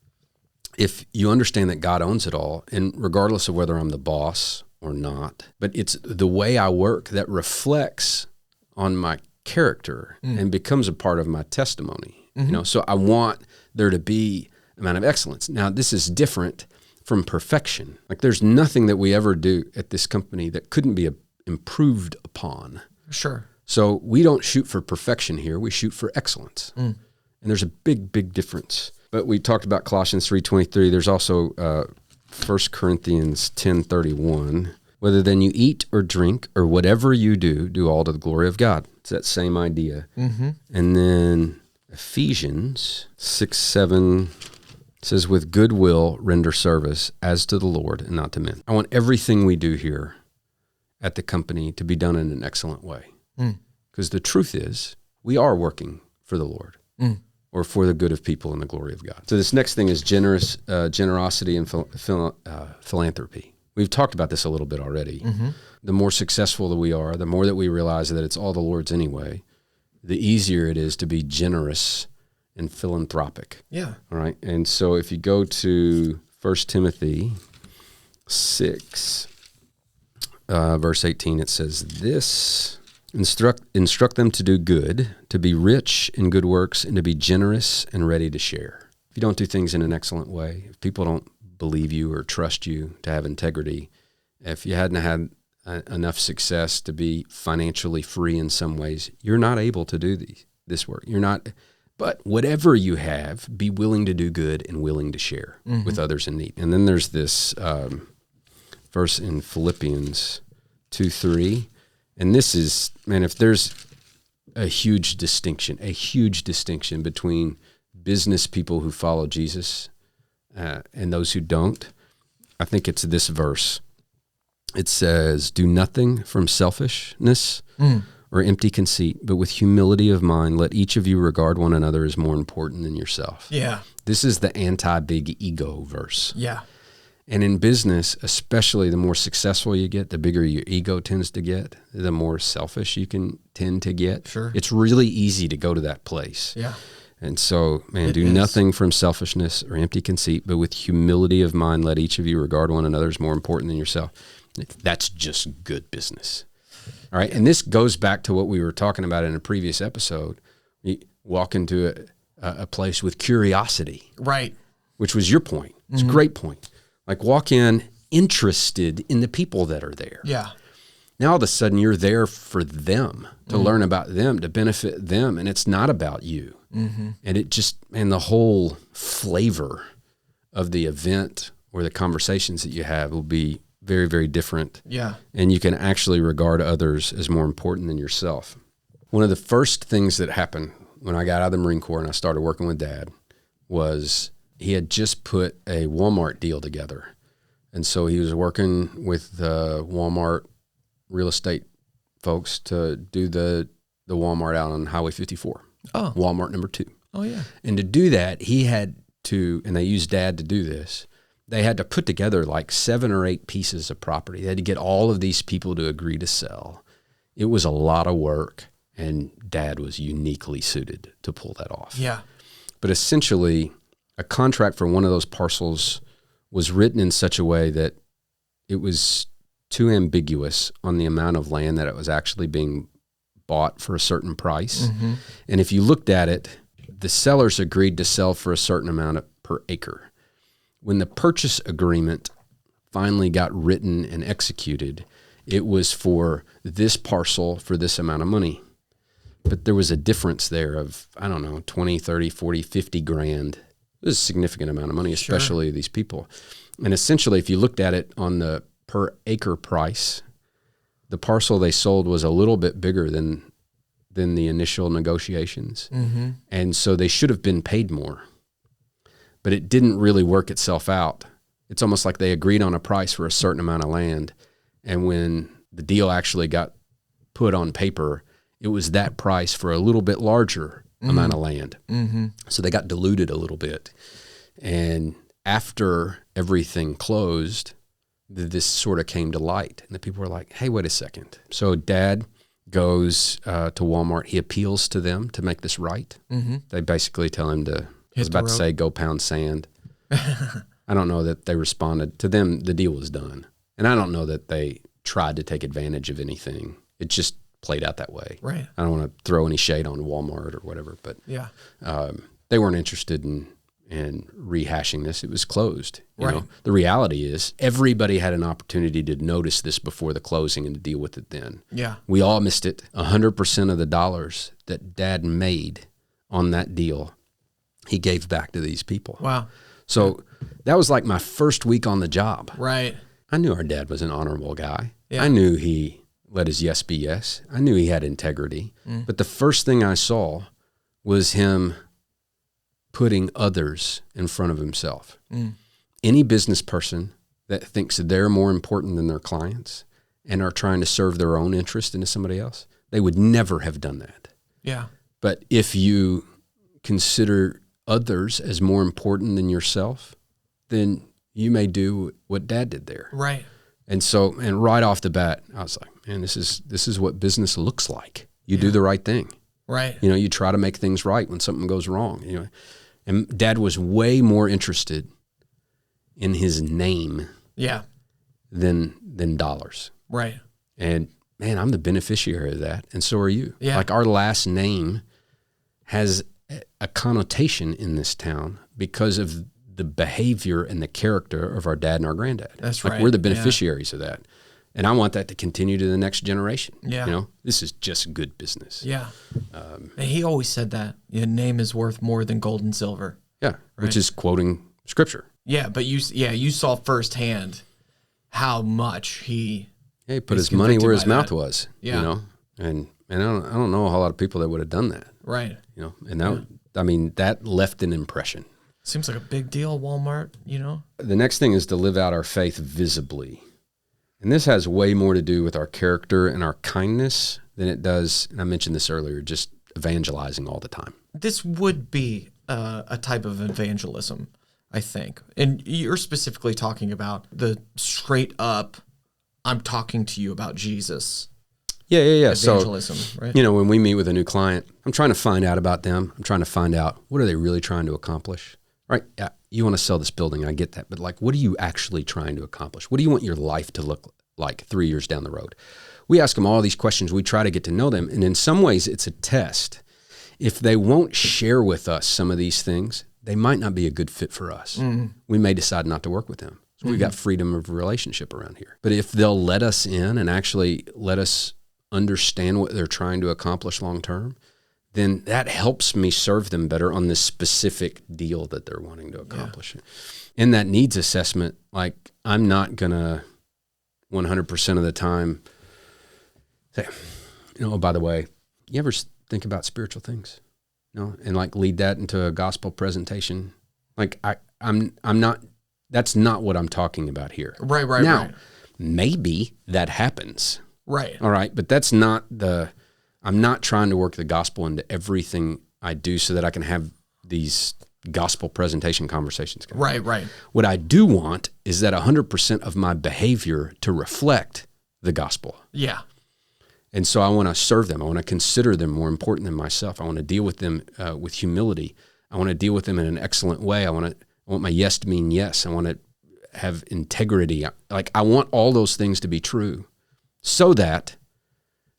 if you understand that God owns it all, and regardless of whether I'm the boss or not, but it's the way I work that reflects on my character and becomes a part of my testimony. Mm-hmm. So I want there to be an amount of excellence. Now, this is different from perfection. Like, there's nothing that we ever do at this company that couldn't be improved upon. Sure. So we don't shoot for perfection here. We shoot for excellence. And there's a big, big difference. But we talked about Colossians 3:23. There's also 1 Corinthians 10:31. Whether then you eat or drink or whatever you do all to the glory of God. It's that same idea. Mm-hmm. And then Ephesians 6:7 says, with goodwill render service as to the Lord and not to men. I want everything we do here at the company to be done in an excellent way. Because the truth is, we are working for the Lord or for the good of people and the glory of God. So this next thing is generosity and philanthropy. We've talked about this a little bit already. Mm-hmm. The more successful that we are, the more that we realize that it's all the Lord's anyway, the easier it is to be generous and philanthropic. Yeah. All right. And so if you go to 1 Timothy 6, verse 18, it says this, instruct them to do good, to be rich in good works, and to be generous and ready to share. If you don't do things in an excellent way, if people don't believe you or trust you to have integrity, if you hadn't had enough success to be financially free in some ways, you're not able to do this work. You're not, but whatever you have, be willing to do good and willing to share with others in need. And then there's this verse in Philippians 2:3, and this is, man, if there's a huge distinction between business people who follow Jesus and those who don't, I think it's this verse. It says, do nothing from selfishness or empty conceit, but with humility of mind, let each of you regard one another as more important than yourself. Yeah. This is the anti-big ego verse. Yeah. And in business, especially the more successful you get, the bigger your ego tends to get, the more selfish you can tend to get. Sure. It's really easy to go to that place. Yeah. And so, man, do nothing from selfishness or empty conceit, but with humility of mind, let each of you regard one another as more important than yourself. That's just good business. All right. And this goes back to what we were talking about in a previous episode. You walk into a place with curiosity. Right. Which was your point. It's a great point. Like walk in interested in the people that are there. Yeah. Now all of a sudden you're there for them, to learn about them, to benefit them, and it's not about you. Mm-hmm. And it just, and the whole flavor of the event or the conversations that you have will be very, very different. Yeah. And you can actually regard others as more important than yourself. One of the first things that happened when I got out of the Marine Corps and I started working with Dad was he had just put a Walmart deal together. And so he was working with the Walmart real estate folks to do the Walmart out on Highway 54. Oh. Walmart number 2. Oh, yeah. And to do that, he had to, and they used Dad to do this, they had to put together like 7 or 8 pieces of property. They had to get all of these people to agree to sell. It was a lot of work, and Dad was uniquely suited to pull that off. Yeah. But essentially, a contract for one of those parcels was written in such a way that it was too ambiguous on the amount of land that it was actually being bought for a certain price. Mm-hmm. And if you looked at it, the sellers agreed to sell for a certain amount per acre. When the purchase agreement finally got written and executed, it was for this parcel for this amount of money. But there was a difference there of, I don't know, 20, 30, 40, 50 grand. It was a significant amount of money, especially these people. And essentially, if you looked at it on the per acre price, the parcel they sold was a little bit bigger than the initial negotiations. Mm-hmm. And so they should have been paid more. But it didn't really work itself out. It's almost like they agreed on a price for a certain amount of land. And when the deal actually got put on paper, it was that price for a little bit larger amount of land. Mm-hmm. So they got diluted a little bit. And after everything closed, this sort of came to light. And the people were like, hey, wait a second. So Dad goes to Walmart. He appeals to them to make this right. Mm-hmm. They basically tell him to, I was about to say, go pound sand. I don't know that they responded. To them, the deal was done. And I don't know that they tried to take advantage of anything. It just played out that way. Right. I don't want to throw any shade on Walmart or whatever, but yeah, they weren't interested in rehashing this. It was closed. You know, the reality is everybody had an opportunity to notice this before the closing and to deal with it then. Yeah. We all missed it. 100% of the dollars that Dad made on that deal, he gave back to these people. Wow. So that was like my first week on the job. Right. I knew our dad was an honorable guy. Yeah. I knew he let his yes be yes. I knew he had integrity. But the first thing I saw was him putting others in front of himself. Any business person that thinks they're more important than their clients and are trying to serve their own interest into somebody else, they would never have done that. Yeah. But if you consider others as more important than yourself, then you may do what Dad did there. Right. And so, and right off the bat, I was like, man, this is what business looks like. You do the right thing. Right. You know, you try to make things right when something goes wrong. You know, and Dad was way more interested in his name Yeah. than dollars. Right. And man, I'm the beneficiary of that, and so are you. Yeah. Like our last name has a connotation in this town because of the behavior and the character of our dad and our granddad. That's like right. We're the beneficiaries of that. And I want that to continue to the next generation. Yeah. You know, this is just good business. Yeah. And he always said that your name is worth more than gold and silver. Yeah. Which is quoting scripture. Yeah. But you saw firsthand how much he put is his money where his convicted by mouth that. was, Yeah. you know, and I don't know a whole lot of people that would have done that, Right. you know, and that, I mean, that left an impression. Seems like a big deal, Walmart, you know? The next thing is to live out our faith visibly. And this has way more to do with our character and our kindness than it does, and I mentioned this earlier, just evangelizing all the time. This would be a type of evangelism, I think. And you're specifically talking about the straight up, I'm talking to you about Jesus. Yeah. Evangelism, so, right? You know, when we meet with a new client, I'm trying to find out about them. I'm trying to find out, what are they really trying to accomplish? Right? Yeah, you want to sell this building, I get that. But like, what are you actually trying to accomplish? What do you want your life to look like 3 years down the road? We ask them all these questions. We try to get to know them. And in some ways, it's a test. If they won't share with us some of these things, they might not be a good fit for us. We may decide not to work with them. So we've got freedom of relationship around here. But if they'll let us in and actually let us understand what they're trying to accomplish long term, then that helps me serve them better on this specific deal that they're wanting to accomplish. Yeah. In that needs assessment, like I'm not going to 100% of the time say, you know, oh, by the way, you ever think about spiritual things? You know, and like lead that into a gospel presentation. Like I'm not, that's not what I'm talking about here. Right. Now, maybe that happens. Right. All right. But that's not I'm not trying to work the gospel into everything I do so that I can have these gospel presentation conversations. Right. What I do want is that 100% of my behavior to reflect the gospel. Yeah. And so I want to serve them. I want to consider them more important than myself. I want to deal with them with humility. I want to deal with them in an excellent way. I want my yes to mean yes. I want to have integrity. Like I want all those things to be true so that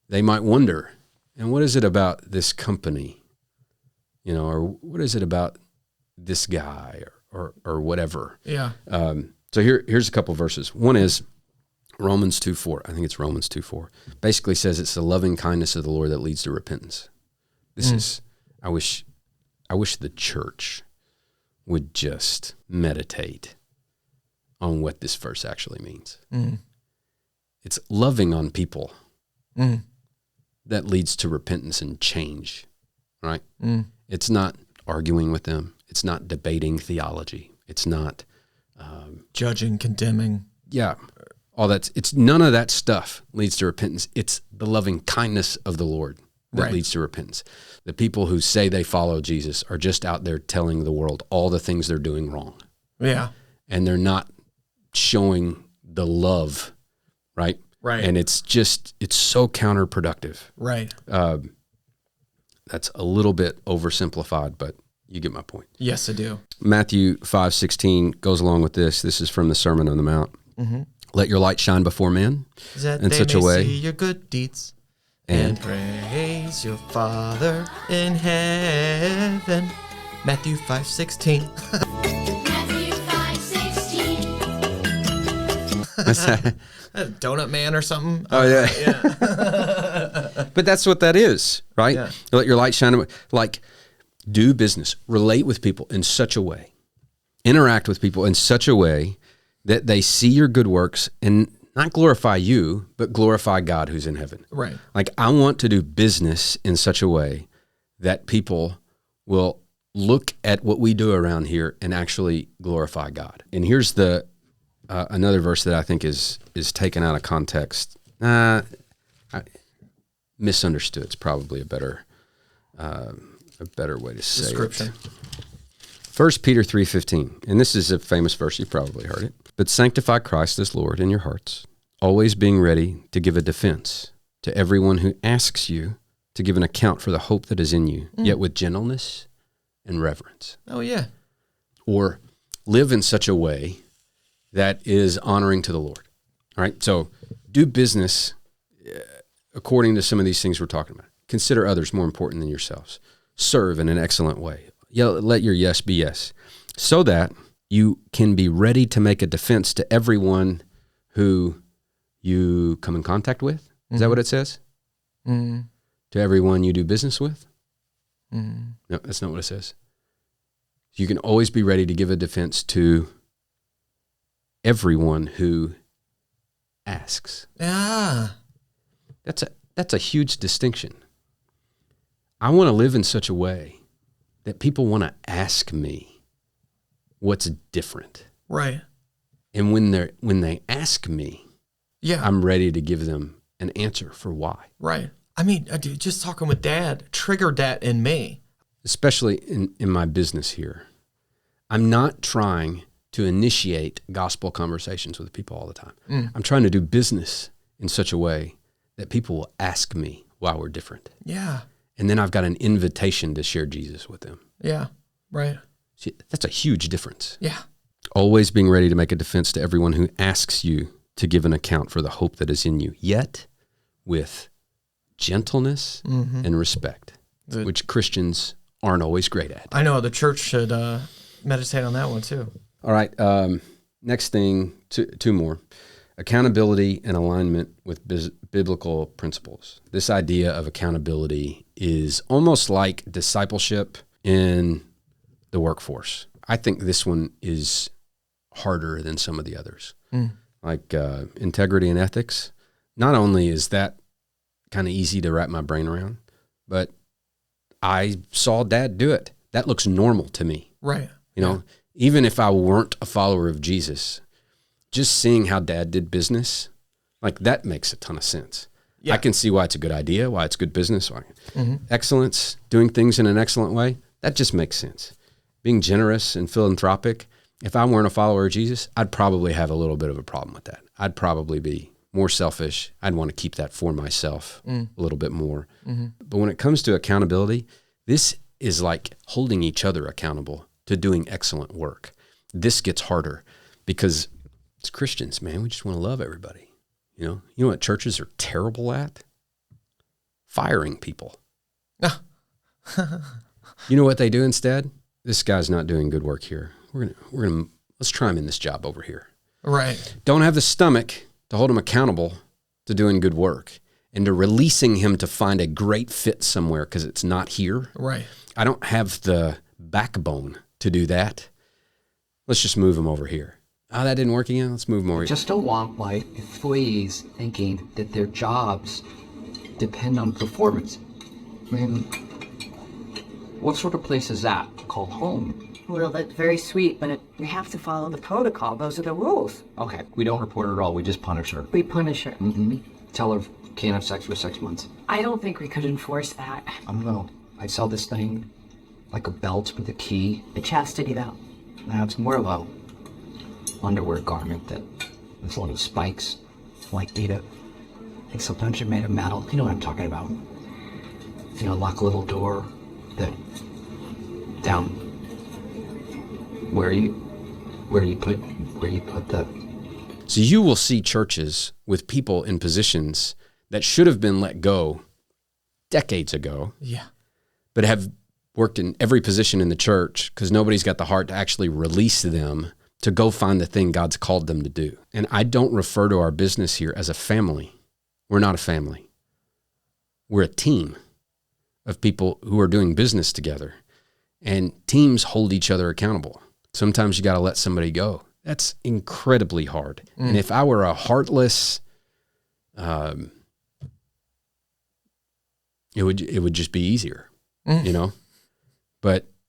they might wonder, and what is it about this company, you know, or what is it about this guy or whatever? Yeah. So here's a couple verses. One is Romans 2:4. I think it's Romans 2:4. Basically says it's the loving kindness of the Lord that leads to repentance. This is, I wish the church would just meditate on what this verse actually means. It's loving on people that leads to repentance and change, right? It's not arguing with them. It's not debating theology. It's not judging, condemning. Yeah, all that's. It's none of that stuff leads to repentance. It's the loving kindness of the Lord that leads to repentance. The people who say they follow Jesus are just out there telling the world all the things they're doing wrong. Yeah, and they're not showing the love, right? Right. And it's so counterproductive. Right. That's a little bit oversimplified, but you get my point. Yes, I do. Matthew 5:16 goes along with this. This is from the Sermon on the Mount. Let your light shine before men that in such a way. See your good deeds and praise your Father in heaven. Matthew 5:16. Matthew 5:16. What's that? Donut Man or something. Oh, yeah. But that's what that is, right? Yeah. Let your light shine. Like, do business, relate with people in such a way, interact with people in such a way that they see your good works and not glorify you, but glorify God who's in heaven. Right. Like, I want to do business in such a way that people will look at what we do around here and actually glorify God. And here's the another verse that I think is taken out of context. Misunderstood. It's probably a better way to say Description. it. 1 Peter 3:15, and this is a famous verse. You've probably heard it. But sanctify Christ as Lord in your hearts, always being ready to give a defense to everyone who asks you to give an account for the hope that is in you, yet with gentleness and reverence. Oh, yeah. Or live in such a way that is honoring to the Lord. All right, so do business according to some of these things we're talking about. Consider others more important than yourselves. Serve in an excellent way. Let your yes be yes, so that you can be ready to make a defense to everyone who you come in contact with. Is that what it says? Mm-hmm. To everyone you do business with? Mm-hmm. No, that's not what it says. You can always be ready to give a defense to everyone who asks. Yeah. That's a huge distinction. I want to live in such a way that people want to ask me what's different. Right. And when they ask me, Yeah. I'm ready to give them an answer for why. Right. I mean, dude, just talking with Dad triggered that in me. Especially in my business here. I'm not trying to initiate gospel conversations with people all the time. I'm trying to do business in such a way that people will ask me why we're different. Yeah. And then I've got an invitation to share Jesus with them. Yeah. Right. See, that's a huge difference. Yeah. Always being ready to make a defense to everyone who asks you to give an account for the hope that is in you, yet with gentleness and respect, which Christians aren't always great at. I know the church should meditate on that one too. All right. Next thing, two more. Accountability and alignment with biblical principles. This idea of accountability is almost like discipleship in the workforce. I think this one is harder than some of the others. Like integrity and ethics. Not only is that kind of easy to wrap my brain around, but I saw Dad do it. That looks normal to me. Right. You know, even if I weren't a follower of Jesus, just seeing how Dad did business, like that makes a ton of sense. Yeah. I can see why it's a good idea, why it's good business, why excellence, doing things in an excellent way, that just makes sense. Being generous and philanthropic, if I weren't a follower of Jesus, I'd probably have a little bit of a problem with that. I'd probably be more selfish. I'd want to keep that for myself a little bit more. But when it comes to accountability, this is like holding each other accountable to doing excellent work. This gets harder because it's Christians, man. We just want to love everybody. You know what churches are terrible at? Firing people. You know what they do instead? This guy's not doing good work here. We're gonna let's try him in this job over here. Right. Don't have the stomach to hold him accountable to doing good work and to releasing him to find a great fit somewhere because it's not here. Right. I don't have the backbone to do that. Let's just move him over here. Oh, that didn't work again? Let's move him over here. Just don't want my employees thinking that their jobs depend on performance. I mean, what sort of place is that called home? Well, that's very sweet, but we have to follow the protocol. Those are the rules. Okay, we don't report her at all. We just punish her. We punish her. Tell her can't have sex for 6 months. I don't think we could enforce that. I don't know. I sell this thing like a belt with a key. A chastity belt. Now it's more of a underwear garment that with a lot of spikes, like made of. I think sometimes you're made of metal. You know what I'm talking about? You know, lock a little door that down where you put the. So you will see churches with people in positions that should have been let go decades ago. Yeah. But have worked in every position in the church because nobody's got the heart to actually release them to go find the thing God's called them to do. And I don't refer to our business here as a family. We're not a family. We're a team of people who are doing business together. And teams hold each other accountable. Sometimes you got to let somebody go. That's incredibly hard. And if I were a heartless, it would just be easier, you know?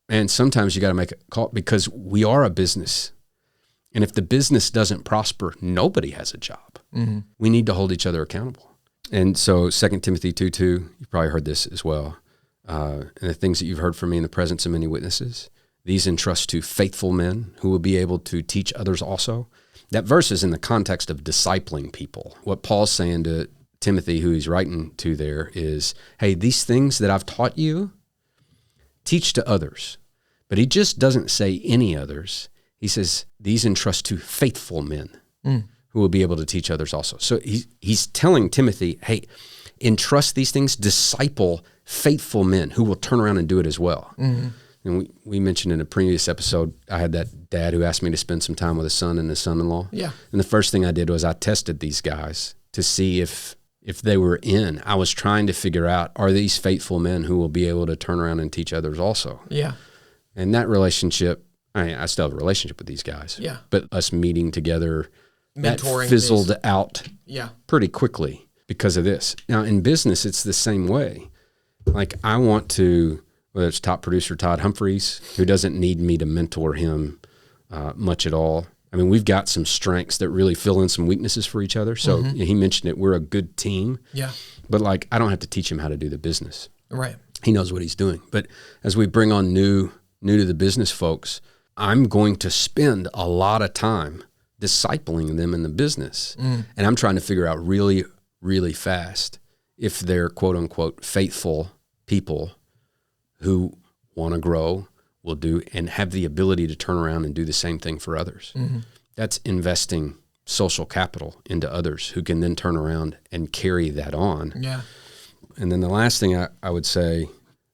And sometimes you got to make a call because we are a business. And if the business doesn't prosper, nobody has a job. We need to hold each other accountable. And so 2 Timothy 2:2, you've probably heard this as well. And the things that you've heard from me in the presence of many witnesses, these entrust to faithful men who will be able to teach others also. That verse is in the context of discipling people. What Paul's saying to Timothy, who he's writing to there, is, hey, these things that I've taught you, teach to others. But he just doesn't say any others. He says, these entrust to faithful men who will be able to teach others also. So he's telling Timothy, hey, entrust these things, disciple faithful men who will turn around and do it as well. And we mentioned in a previous episode, I had that dad who asked me to spend some time with his son and his son-in-law. Yeah. And the first thing I did was I tested these guys to see if they were in. I was trying to figure out, are these faithful men who will be able to turn around and teach others also? Yeah. And that relationship, I still have a relationship with these guys. Yeah. But us meeting together, mentoring, that fizzled out pretty quickly because of this. Now, in business, it's the same way. Like, I want to, whether it's top producer Todd Humphreys, who doesn't need me to mentor him much at all. I mean, we've got some strengths that really fill in some weaknesses for each other. So he mentioned it. We're a good team. Yeah. But, like, I don't have to teach him how to do the business. Right. He knows what he's doing. But as we bring on new to the business folks, I'm going to spend a lot of time discipling them in the business. And I'm trying to figure out really, really fast if they're quote unquote faithful people who want to grow, will do, and have the ability to turn around and do the same thing for others. That's investing social capital into others who can then turn around and carry that on. Yeah. And then the last thing I would say,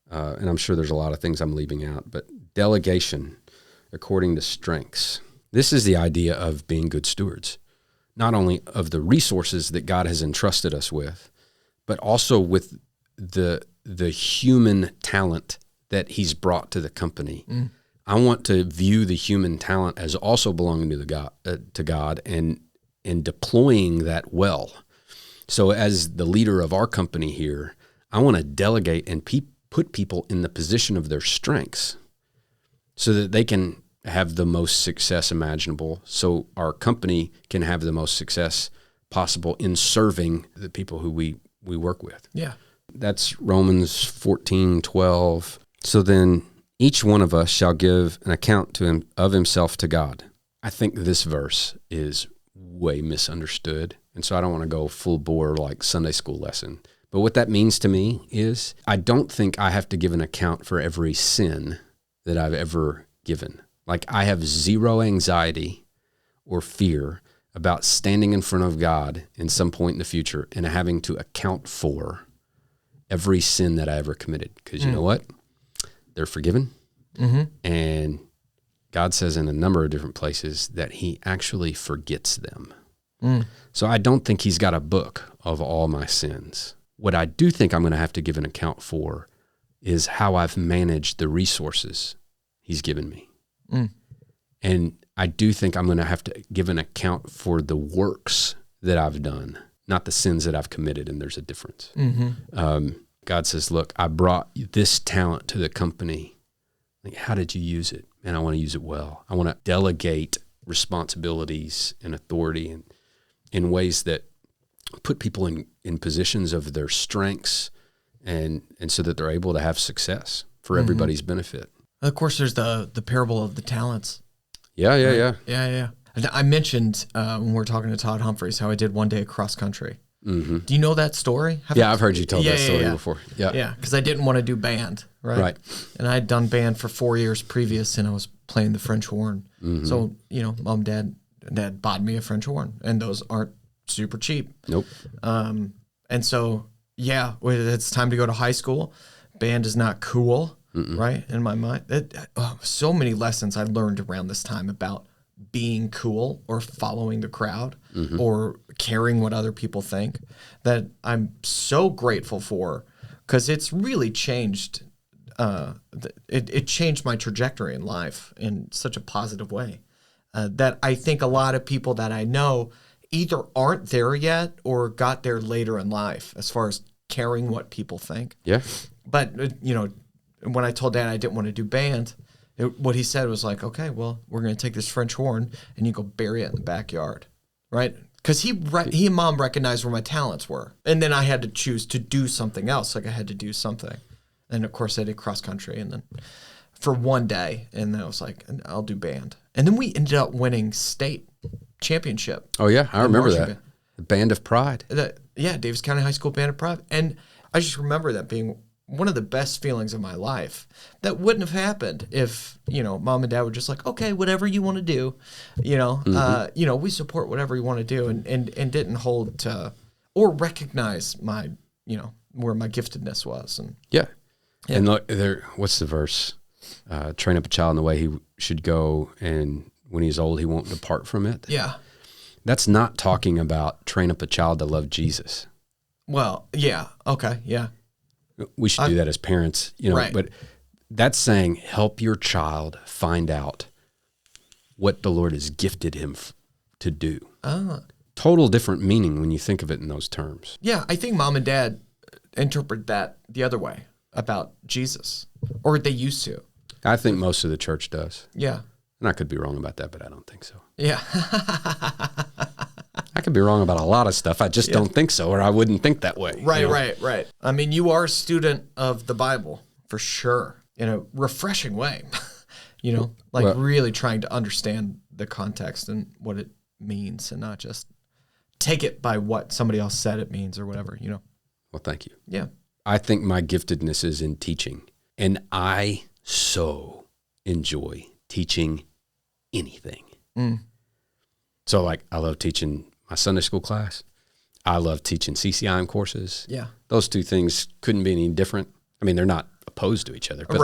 and I'm sure there's a lot of things I'm leaving out, but delegation according to strengths. This is the idea of being good stewards, not only of the resources that God has entrusted us with, but also with the human talent that he's brought to the company. I want to view the human talent as also belonging to God and deploying that well. So as the leader of our company here, I want to delegate and put people in the position of their strengths so that they can have the most success imaginable, so our company can have the most success possible in serving the people who we work with. Yeah. That's Romans 14:12. So then each one of us shall give an account of himself to God. I think this verse is way misunderstood. And so I don't want to go full bore like Sunday school lesson. But what that means to me is I don't think I have to give an account for every sin that I've ever given. Like, I have zero anxiety or fear about standing in front of God in some point in the future and having to account for every sin that I ever committed. Because you know what? They're forgiven. And God says in a number of different places that he actually forgets them. So I don't think he's got a book of all my sins. What I do think I'm going to have to give an account for is how I've managed the resources he's given me. And I do think I'm going to have to give an account for the works that I've done, not the sins that I've committed, and there's a difference. God says, look, I brought this talent to the company. Like, how did you use it? Man, I want to use it well. I want to delegate responsibilities and authority in ways that put people in positions of their strengths and so that they're able to have success for everybody's benefit. Of course, there's the parable of the talents. Yeah. And I mentioned when we were talking to Todd Humphreys how I did one day cross country. Do you know that story? I've heard you tell that story before. Yeah, because I didn't want to do band, right? And I had done band for 4 years previous, and I was playing the French horn. So, mom, dad bought me a French horn, and those aren't super cheap. Nope. And so, it's time to go to high school. Band is not cool. Right, in my mind. So many lessons I learned around this time about being cool or following the crowd or caring what other people think that I'm so grateful for, because it's really changed. It changed my trajectory in life in such a positive way. that I think a lot of people that I know either aren't there yet or got there later in life as far as caring what people think. Yeah. But, when I told Dad I didn't want to do band, what he said was like, okay, well, we're going to take this French horn and you go bury it in the backyard, right? Because he and Mom recognized where my talents were. And then I had to choose to do something else. Like I had to do something. And of course I did cross country and then for one day. And then I was like, I'll do band. And then we ended up winning state championship. Oh yeah, I remember that. Band. The Band of Pride. Davis County High School Band of Pride. And I just remember that being one of the best feelings of my life. That wouldn't have happened if, Mom and Dad were just like, okay, whatever you want to do, we support whatever you want to do and didn't hold to or recognize my, where my giftedness was. And yeah. And look, what's the verse? Train up a child in the way he should go, and when he's old, he won't depart from it. Yeah. That's not talking about train up a child to love Jesus. Well, yeah. Okay. Yeah. We should do that as parents, right. But that's saying help your child find out what the Lord has gifted him to do. Total different meaning when you think of it in those terms. Yeah. I think Mom and Dad interpret that the other way about Jesus, or they used to. I think most of the church does. Yeah. And I could be wrong about that, but I don't think so. Yeah. I could be wrong about a lot of stuff. I just don't think so, or I wouldn't think that way. Right. I mean, you are a student of the Bible for sure, in a refreshing way, really trying to understand the context and what it means and not just take it by what somebody else said it means or whatever, Well, thank you. Yeah. I think my giftedness is in teaching, and I so enjoy teaching anything. So I love teaching my Sunday school class. I love teaching CCIM courses. Yeah. Those two things couldn't be any different. I mean, they're not opposed to each other, but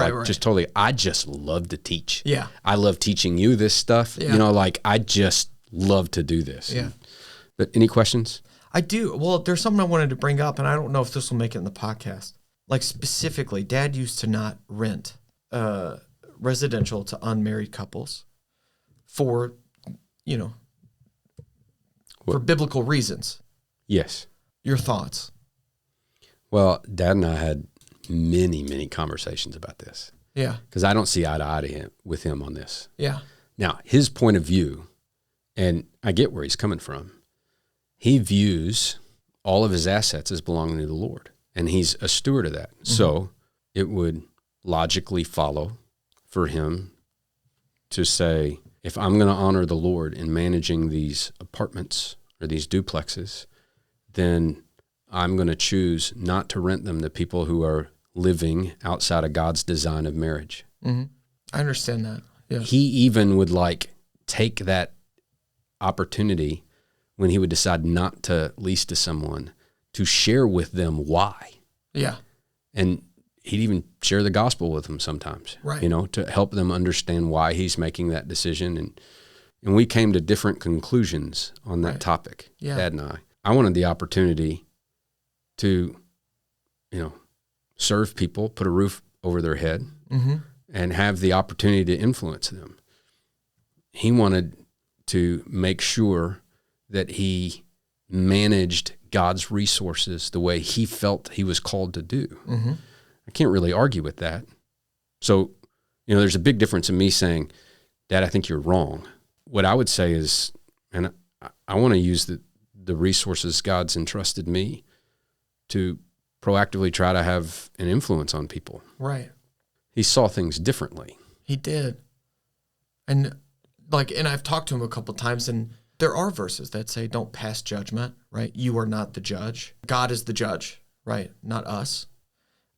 I just love to teach. Yeah. I love teaching you this stuff. Yeah. I just love to do this. Yeah. But any questions? I do. Well, there's something I wanted to bring up, and I don't know if this will make it in the podcast. Like specifically, Dad used to not rent residential to unmarried couples for, for biblical reasons. Yes. Your thoughts? Well, Dad and I had many, many conversations about this. Yeah. Because I don't see eye to eye with him on this. Yeah. Now, his point of view, and I get where he's coming from, he views all of his assets as belonging to the Lord, and he's a steward of that. Mm-hmm. So it would logically follow for him to say, if I'm going to honor the Lord in managing these apartments or these duplexes, then I'm going to choose not to rent them to people who are living outside of God's design of marriage. Mm-hmm. I understand that. Yeah. He even would take that opportunity when he would decide not to lease to someone to share with them why. Yeah. And he'd even share the gospel with them sometimes, right. To help them understand why he's making that decision. And we came to different conclusions on that topic, Dad and I. I wanted the opportunity to, serve people, put a roof over their head, and have the opportunity to influence them. He wanted to make sure that he managed God's resources the way he felt he was called to do. Mm-hmm. I can't really argue with that. So, there's a big difference in me saying, Dad, I think you're wrong. What I would say is, and I want to use the resources God's entrusted me to proactively try to have an influence on people. Right. He saw things differently. He did. And I've talked to him a couple of times, and there are verses that say, don't pass judgment, right? You are not the judge. God is the judge, right? Not us.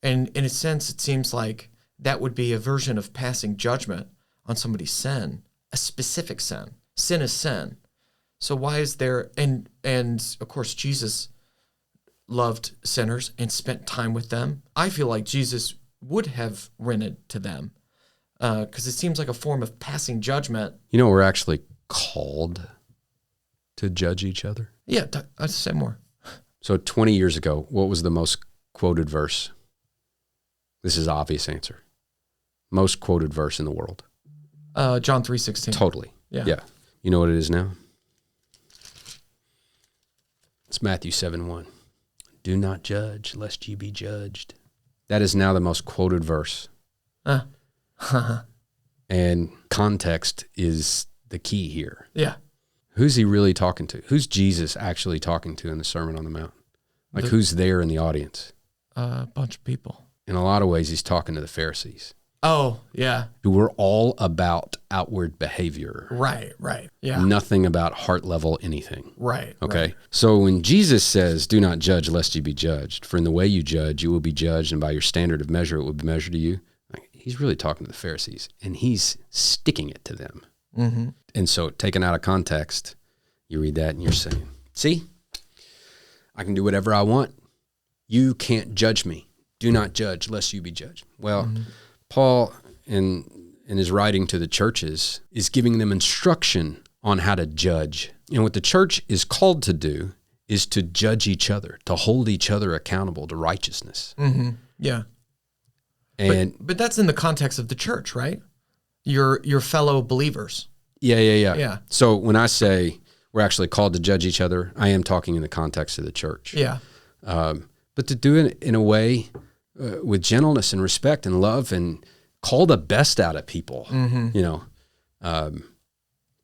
And in a sense, it seems like that would be a version of passing judgment on somebody's sin, a specific sin. Sin is sin. So why is there, and of course, Jesus loved sinners and spent time with them. I feel like Jesus would have rented to them because it seems like a form of passing judgment. We're actually called to judge each other. Yeah, I'd say more. So 20 years ago, what was the most quoted verse? This is an obvious answer. Most quoted verse in the world. John 3:16. Totally. Yeah. You know what it is now? It's Matthew 7:1. Do not judge, lest ye be judged. That is now the most quoted verse. And context is the key here. Yeah. Who's he really talking to? Who's Jesus actually talking to in the Sermon on the Mount? Like, who's there in the audience? A bunch of people. In a lot of ways, he's talking to the Pharisees. Oh, yeah. Who were all about outward behavior. Right. Yeah. Nothing about heart level anything. Right. Okay. Right. So when Jesus says, do not judge lest you be judged, for in the way you judge, you will be judged, and by your standard of measure, it will be measured to you. Like, he's really talking to the Pharisees, and he's sticking it to them. Mm-hmm. And so taken out of context, you read that and you're saying, see, I can do whatever I want. You can't judge me. Do not judge lest you be judged. Well, Paul, in his writing to the churches, is giving them instruction on how to judge. And what the church is called to do is to judge each other, to hold each other accountable to righteousness. Mm-hmm. Yeah. And but that's in the context of the church, right? Your fellow believers. Yeah. So when I say we're actually called to judge each other, I am talking in the context of the church. Yeah. But to do it in a way with gentleness and respect and love, and call the best out of people, you know.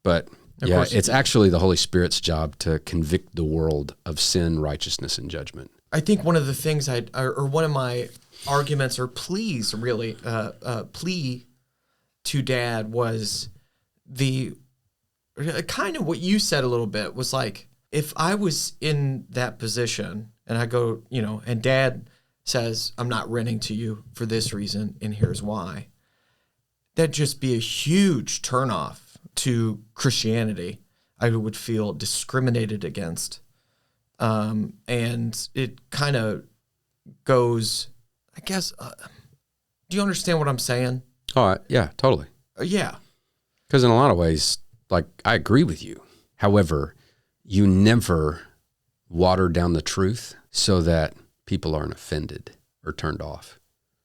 But yeah, it's actually the Holy Spirit's job to convict the world of sin, righteousness, and judgment. I think one of the things or one of my arguments or pleas, really, plea to Dad was the kind of what you said a little bit was like, if I was in that position and I go, you know, and Dad says, I'm not renting to you for this reason, and here's why, that'd just be a huge turnoff to Christianity. I would feel discriminated against. And it kind of goes, I guess, do you understand what I'm saying? Oh, yeah, totally. Yeah. Because in a lot of ways, like, I agree with you. However, you never water down the truth so that people aren't offended or turned off.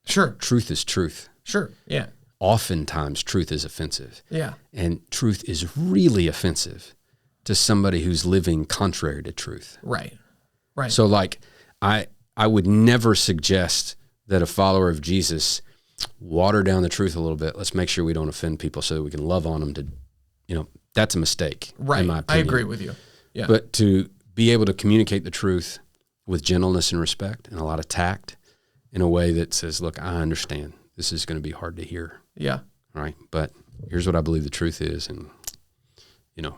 Sure. Truth is truth. Sure. Yeah. Oftentimes, truth is offensive. Yeah. And truth is really offensive to somebody who's living contrary to truth. Right. So, like, I would never suggest that a follower of Jesus water down the truth a little bit. Let's make sure we don't offend people so that we can love on them. To, you know, that's a mistake. Right. In my I opinion. agree with you. Yeah. But to be able to communicate the truth with gentleness and respect and a lot of tact in a way that says, look, I understand this is going to be hard to hear. Yeah. Right. But here's what I believe the truth is. And, you know,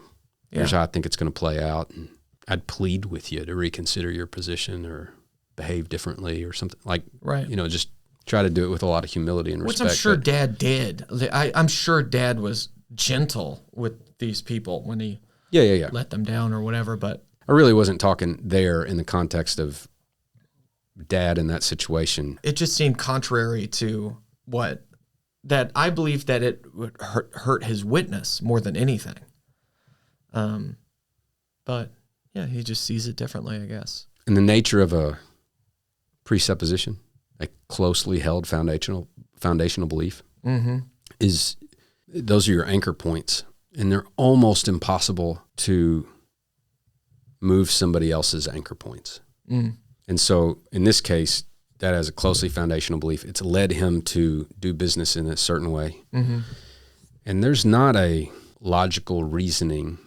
here's how I think it's going to play out. And I'd plead with you to reconsider your position or behave differently or something, like, you know, just try to do it with a lot of humility and respect. Which I'm sure Dad did. I'm sure Dad was gentle with these people when he let them down or whatever. But I really wasn't talking there in the context of Dad in that situation. It just seemed contrary to what that I believe that it would hurt his witness more than anything. But yeah, he just sees it differently, I guess. And the nature of a presupposition, a closely held foundational belief, is those are your anchor points, and they're almost impossible to move somebody else's anchor points. And so in this case, that as a closely foundational belief, it's led him to do business in a certain way. And there's not a logical reasoning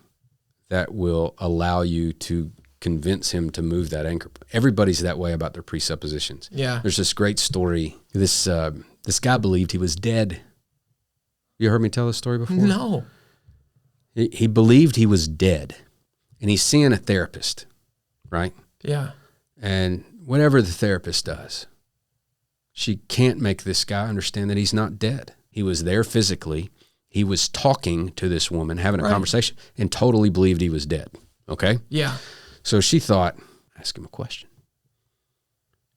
that will allow you to convince him to move that anchor. Everybody's that way about their presuppositions. Yeah. There's this great story. This guy believed he was dead. You heard me tell this story before? No. He believed he was dead, and he's seeing a therapist, right? Yeah. And whatever the therapist does, she can't make this guy understand that he's not dead. He was there physically. He was talking to this woman, having a conversation, and totally believed he was dead. Okay? Yeah. So she thought, ask him a question.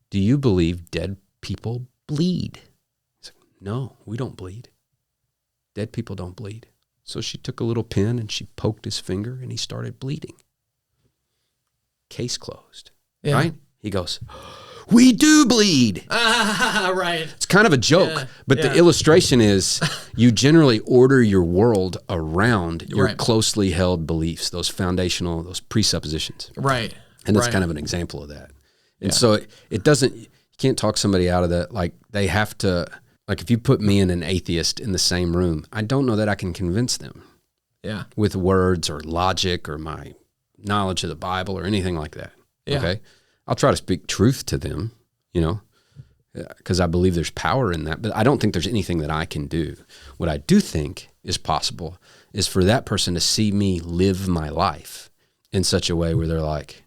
Do you believe dead people bleed? He's like, no, we don't bleed. Dead people don't bleed. So she took a little pin and she poked his finger and he started bleeding. Case closed. Yeah. Right? He goes, we do bleed. Right. It's kind of a joke, but the illustration is you generally order your world around your closely held beliefs, those foundational, those presuppositions. Right. And that's kind of an example of that. And so it doesn't, you can't talk somebody out of that. Like they have to, like if you put me and an atheist in the same room, I don't know that I can convince them with words or logic or my knowledge of the Bible or anything like that. Yeah. Okay. I'll try to speak truth to them, you know, because I believe there's power in that, but I don't think there's anything that I can do. What I do think is possible is for that person to see me live my life in such a way where they're like,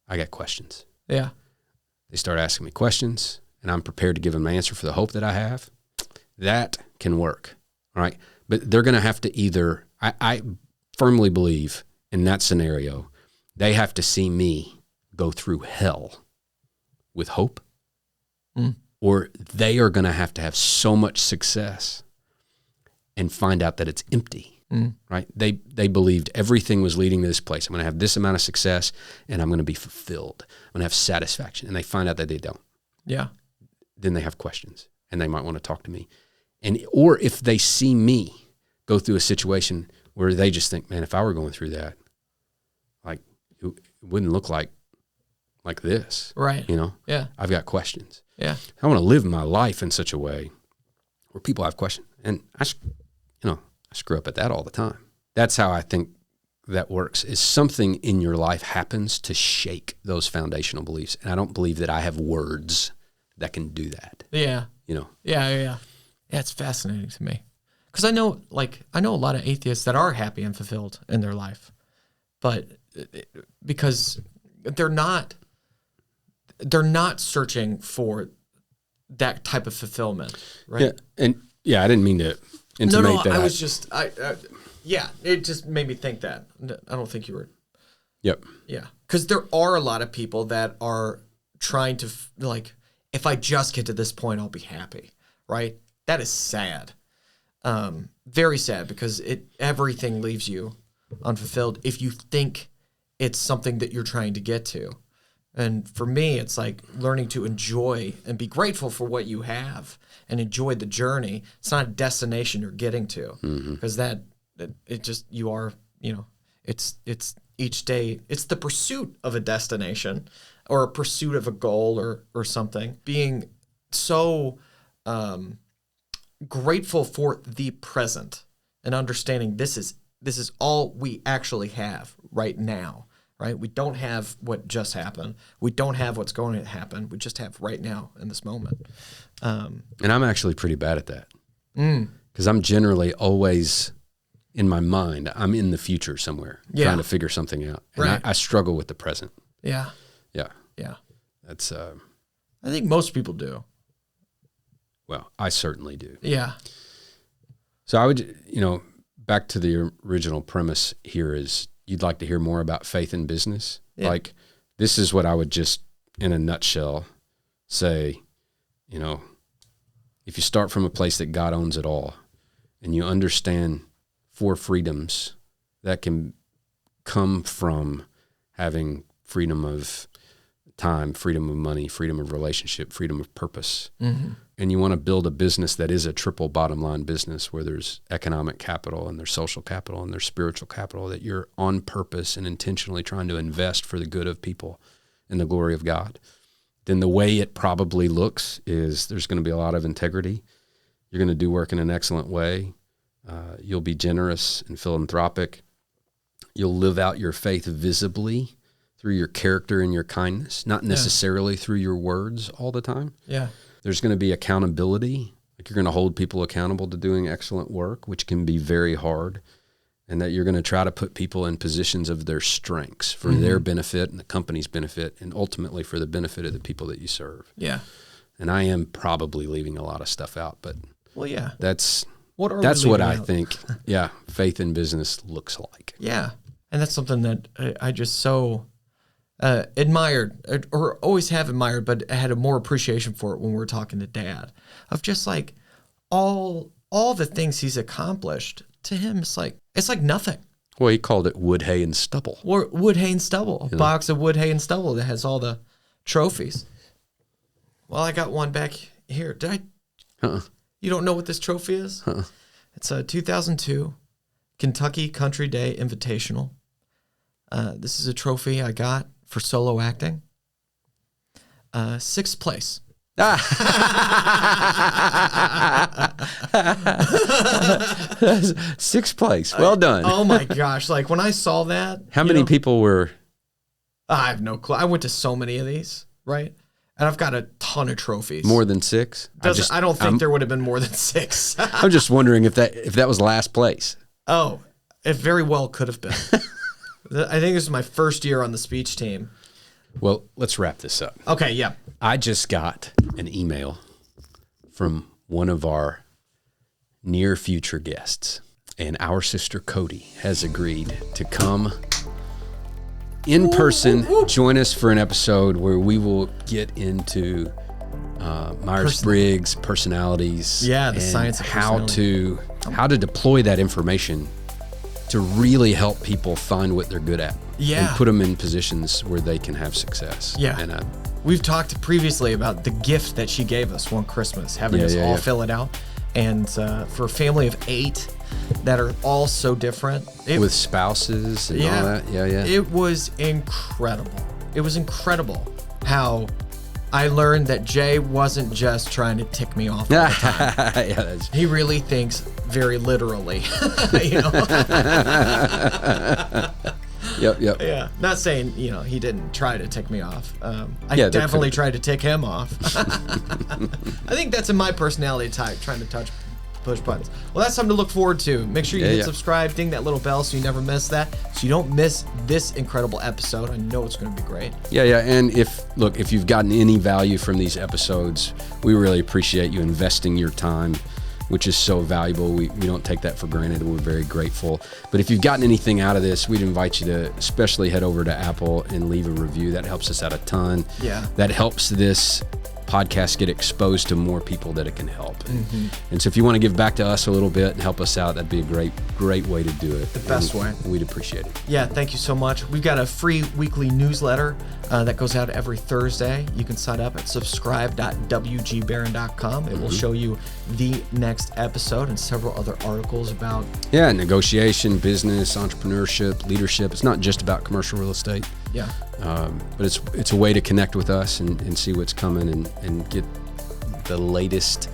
I got questions. Yeah. They start asking me questions and I'm prepared to give them an answer for the hope that I have. That can work. All right. But they're going to have to either, I firmly believe in that scenario, they have to see me go through hell with hope, or they are going to have so much success and find out that it's empty. Right? They believed everything was leading to this place. I'm going to have this amount of success and I'm going to be fulfilled. I'm going to have satisfaction. And they find out that they don't. Yeah. Then they have questions and they might want to talk to me. Or if they see me go through a situation where they just think, man, if I were going through that, like it wouldn't look like this. Right. You know? Yeah. I've got questions. Yeah. I want to live my life in such a way where people have questions. And I screw up at that all the time. That's how I think that works, is something in your life happens to shake those foundational beliefs. And I don't believe that I have words that can do that. Yeah. You know? Yeah. It's fascinating to me. Because I know a lot of atheists that are happy and fulfilled in their life. But because they're not searching for that type of fulfillment, right? Yeah. And I didn't mean to intimate that. I was just, it just made me think that. I don't think you were. Yep. Yeah. Because there are a lot of people that are trying to, if I just get to this point, I'll be happy, right? That is sad. Very sad, because everything leaves you unfulfilled if you think it's something that you're trying to get to. And for me, it's like learning to enjoy and be grateful for what you have and enjoy the journey. It's not a destination you're getting to, because it's each day, it's the pursuit of a destination or a pursuit of a goal or something. Being so grateful for the present and understanding this is all we actually have right now. Right? We don't have what just happened. We don't have what's going to happen. We just have right now in this moment. And I'm actually pretty bad at that, because I'm generally always in my mind, I'm in the future somewhere trying to figure something out. And I struggle with the present. Yeah. Yeah. Yeah. That's, I think most people do. Well, I certainly do. Yeah. So I would, back to the original premise here is, you'd like to hear more about faith in business? Yeah. Like, this is what I would just, in a nutshell, say, if you start from a place that God owns it all and you understand 4 freedoms that can come from having freedom of time, freedom of money, freedom of relationship, freedom of purpose, and you want to build a business that is a triple bottom line business where there's economic capital and there's social capital and there's spiritual capital, that you're on purpose and intentionally trying to invest for the good of people and the glory of God, then the way it probably looks is there's going to be a lot of integrity. You're going to do work in an excellent way. You'll be generous and philanthropic. You'll live out your faith visibly through your character and your kindness, not necessarily through your words all the time. Yeah. There's going to be accountability. Like, you're going to hold people accountable to doing excellent work, which can be very hard, and that you're going to try to put people in positions of their strengths for their benefit and the company's benefit, and ultimately for the benefit of the people that you serve. Yeah. And I am probably leaving a lot of stuff out, but that's what I think. Faith in business looks like. Yeah. And that's something that I just so admired, or always have admired, but I had a more appreciation for it when we were talking to Dad, of just like all the things he's accomplished. To him, it's like nothing. Well, he called it wood, hay, and stubble. Or wood, hay, and stubble. A box of wood, hay, and stubble that has all the trophies. Well, I got one back here. Did I? You don't know what this trophy is? It's a 2002 Kentucky Country Day Invitational. This is a trophy I got for solo acting. 6th place. Sixth place. Well done. Oh my gosh. Like when I saw that. How many people were? I have no clue. I went to so many of these, right? And I've got a ton of trophies. More than 6? I don't think there would have been more than 6. I'm just wondering if that was last place. Oh, it very well could have been. I think this is my first year on the speech team. Well, let's wrap this up. Okay, yeah. I just got an email from one of our near future guests, and our sister Cody has agreed to come in person, join us for an episode where we will get into Myers-Briggs personalities. Yeah, the science of how to deploy that information to really help people find what they're good at. Yeah. And put them in positions where they can have success. Yeah. And we've talked previously about the gift that she gave us one Christmas, having us all fill it out. And for a family of 8 that are all so different. With spouses and all that. Yeah. It was incredible. It was incredible how I learned that Jay wasn't just trying to tick me off all the time. He really thinks very literally. You know? Yep. Yeah. Not saying, he didn't try to tick me off. I definitely tried to tick him off. I think that's in my personality type, trying to push buttons. Well, that's something to look forward to. Make sure you hit subscribe, ding that little bell so you never miss that, so you don't miss this incredible episode. I know it's going to be great. Yeah. And if you've gotten any value from these episodes, we really appreciate you investing your time, which is so valuable. We don't take that for granted. We're very grateful. But if you've gotten anything out of this, we'd invite you to especially head over to Apple and leave a review. That helps us out a ton. Yeah. That helps this podcast get exposed to more people that it can help. And so if you want to give back to us a little bit and help us out, that'd be a great way to do it. The best way. We'd appreciate it. Yeah, thank you so much. We've got a free weekly newsletter that goes out every Thursday. You can sign up at subscribe.wgbarron.com. It will show you the next episode and several other articles about negotiation, business, entrepreneurship, leadership. It's not just about commercial real estate. Yeah. But it's a way to connect with us and see what's coming and get the latest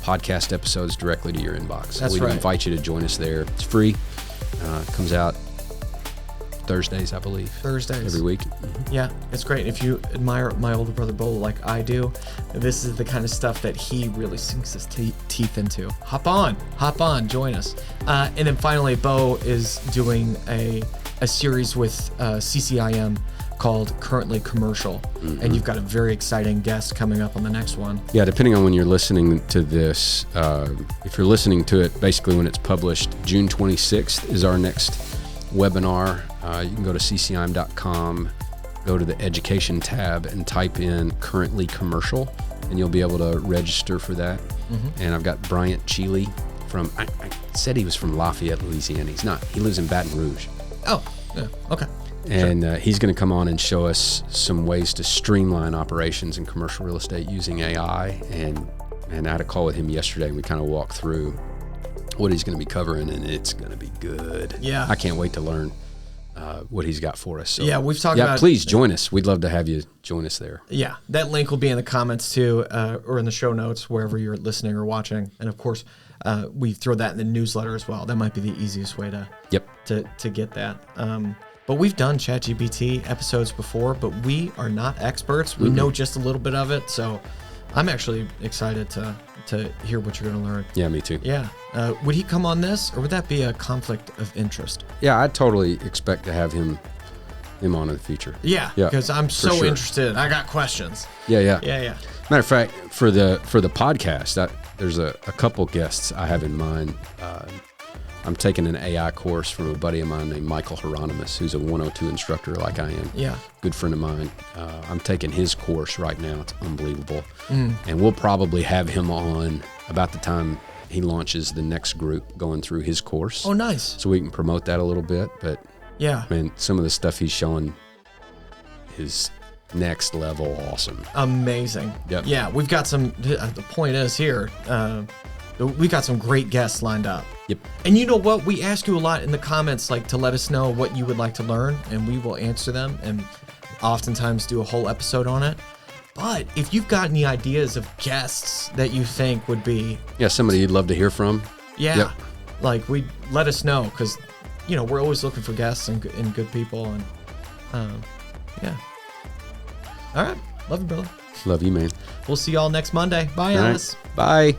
podcast episodes directly to your inbox. That's We'd right. invite you to join us there. It's free. Comes out Thursdays, I believe. Thursdays. Every week. Yeah, it's great. If you admire my older brother Bo like I do, this is the kind of stuff that he really sinks his teeth into. Hop on, join us. And then finally, Bo is doing a series with CCIM called Currently Commercial. And you've got a very exciting guest coming up on the next one. Yeah, depending on when you're listening to this, if you're listening to it basically when it's published, June 26th is our next webinar. You can go to ccim.com, go to the education tab and type in Currently Commercial, and you'll be able to register for that. And I've got Bryant Cheeley I said he was from Lafayette, Louisiana. He's not. He lives in Baton Rouge. Oh, yeah, okay. And he's going to come on and show us some ways to streamline operations in commercial real estate using AI. And I had a call with him yesterday, and we kind of walked through what he's going to be covering, and it's going to be good. Yeah. I can't wait to learn what he's got for us. So, yeah, we've talked about... please join us. We'd love to have you join us there. Yeah, that link will be in the comments too, or in the show notes, wherever you're listening or watching. And of course, we throw that in the newsletter as well. That might be the easiest way to get that. But we've done ChatGPT episodes before, but we are not experts. We know just a little bit of it, so I'm actually excited to hear what you're going to learn. Yeah, me too. Yeah. Would he come on this, or would that be a conflict of interest? Yeah, I totally expect to have him on in the future. Yeah, because I'm so interested. I got questions. Yeah. Yeah. Matter of fact, for the podcast, there's a couple guests I have in mind. I'm taking an AI course from a buddy of mine named Michael Hieronymus, who's a 102 instructor like I am. Yeah. Good friend of mine. I'm taking his course right now. It's unbelievable. And we'll probably have him on about the time he launches the next group going through his course. Oh, nice. So we can promote that a little bit. But yeah, man, some of the stuff he's showing is next level awesome. Amazing. Yep. Yeah, we've got some. The point is here, we got some great guests lined up. Yep. And you know what? We ask you a lot in the comments, like to let us know what you would like to learn, and we will answer them and oftentimes do a whole episode on it. But if you've got any ideas of guests that you think would be, Yeah, somebody you'd love to hear from. yeah, Yep. like let us know, because we're always looking for guests and good people, and yeah. All right, love you, brother. Love you, man. We'll see y'all next Monday. Bye, All right. Alice. Bye.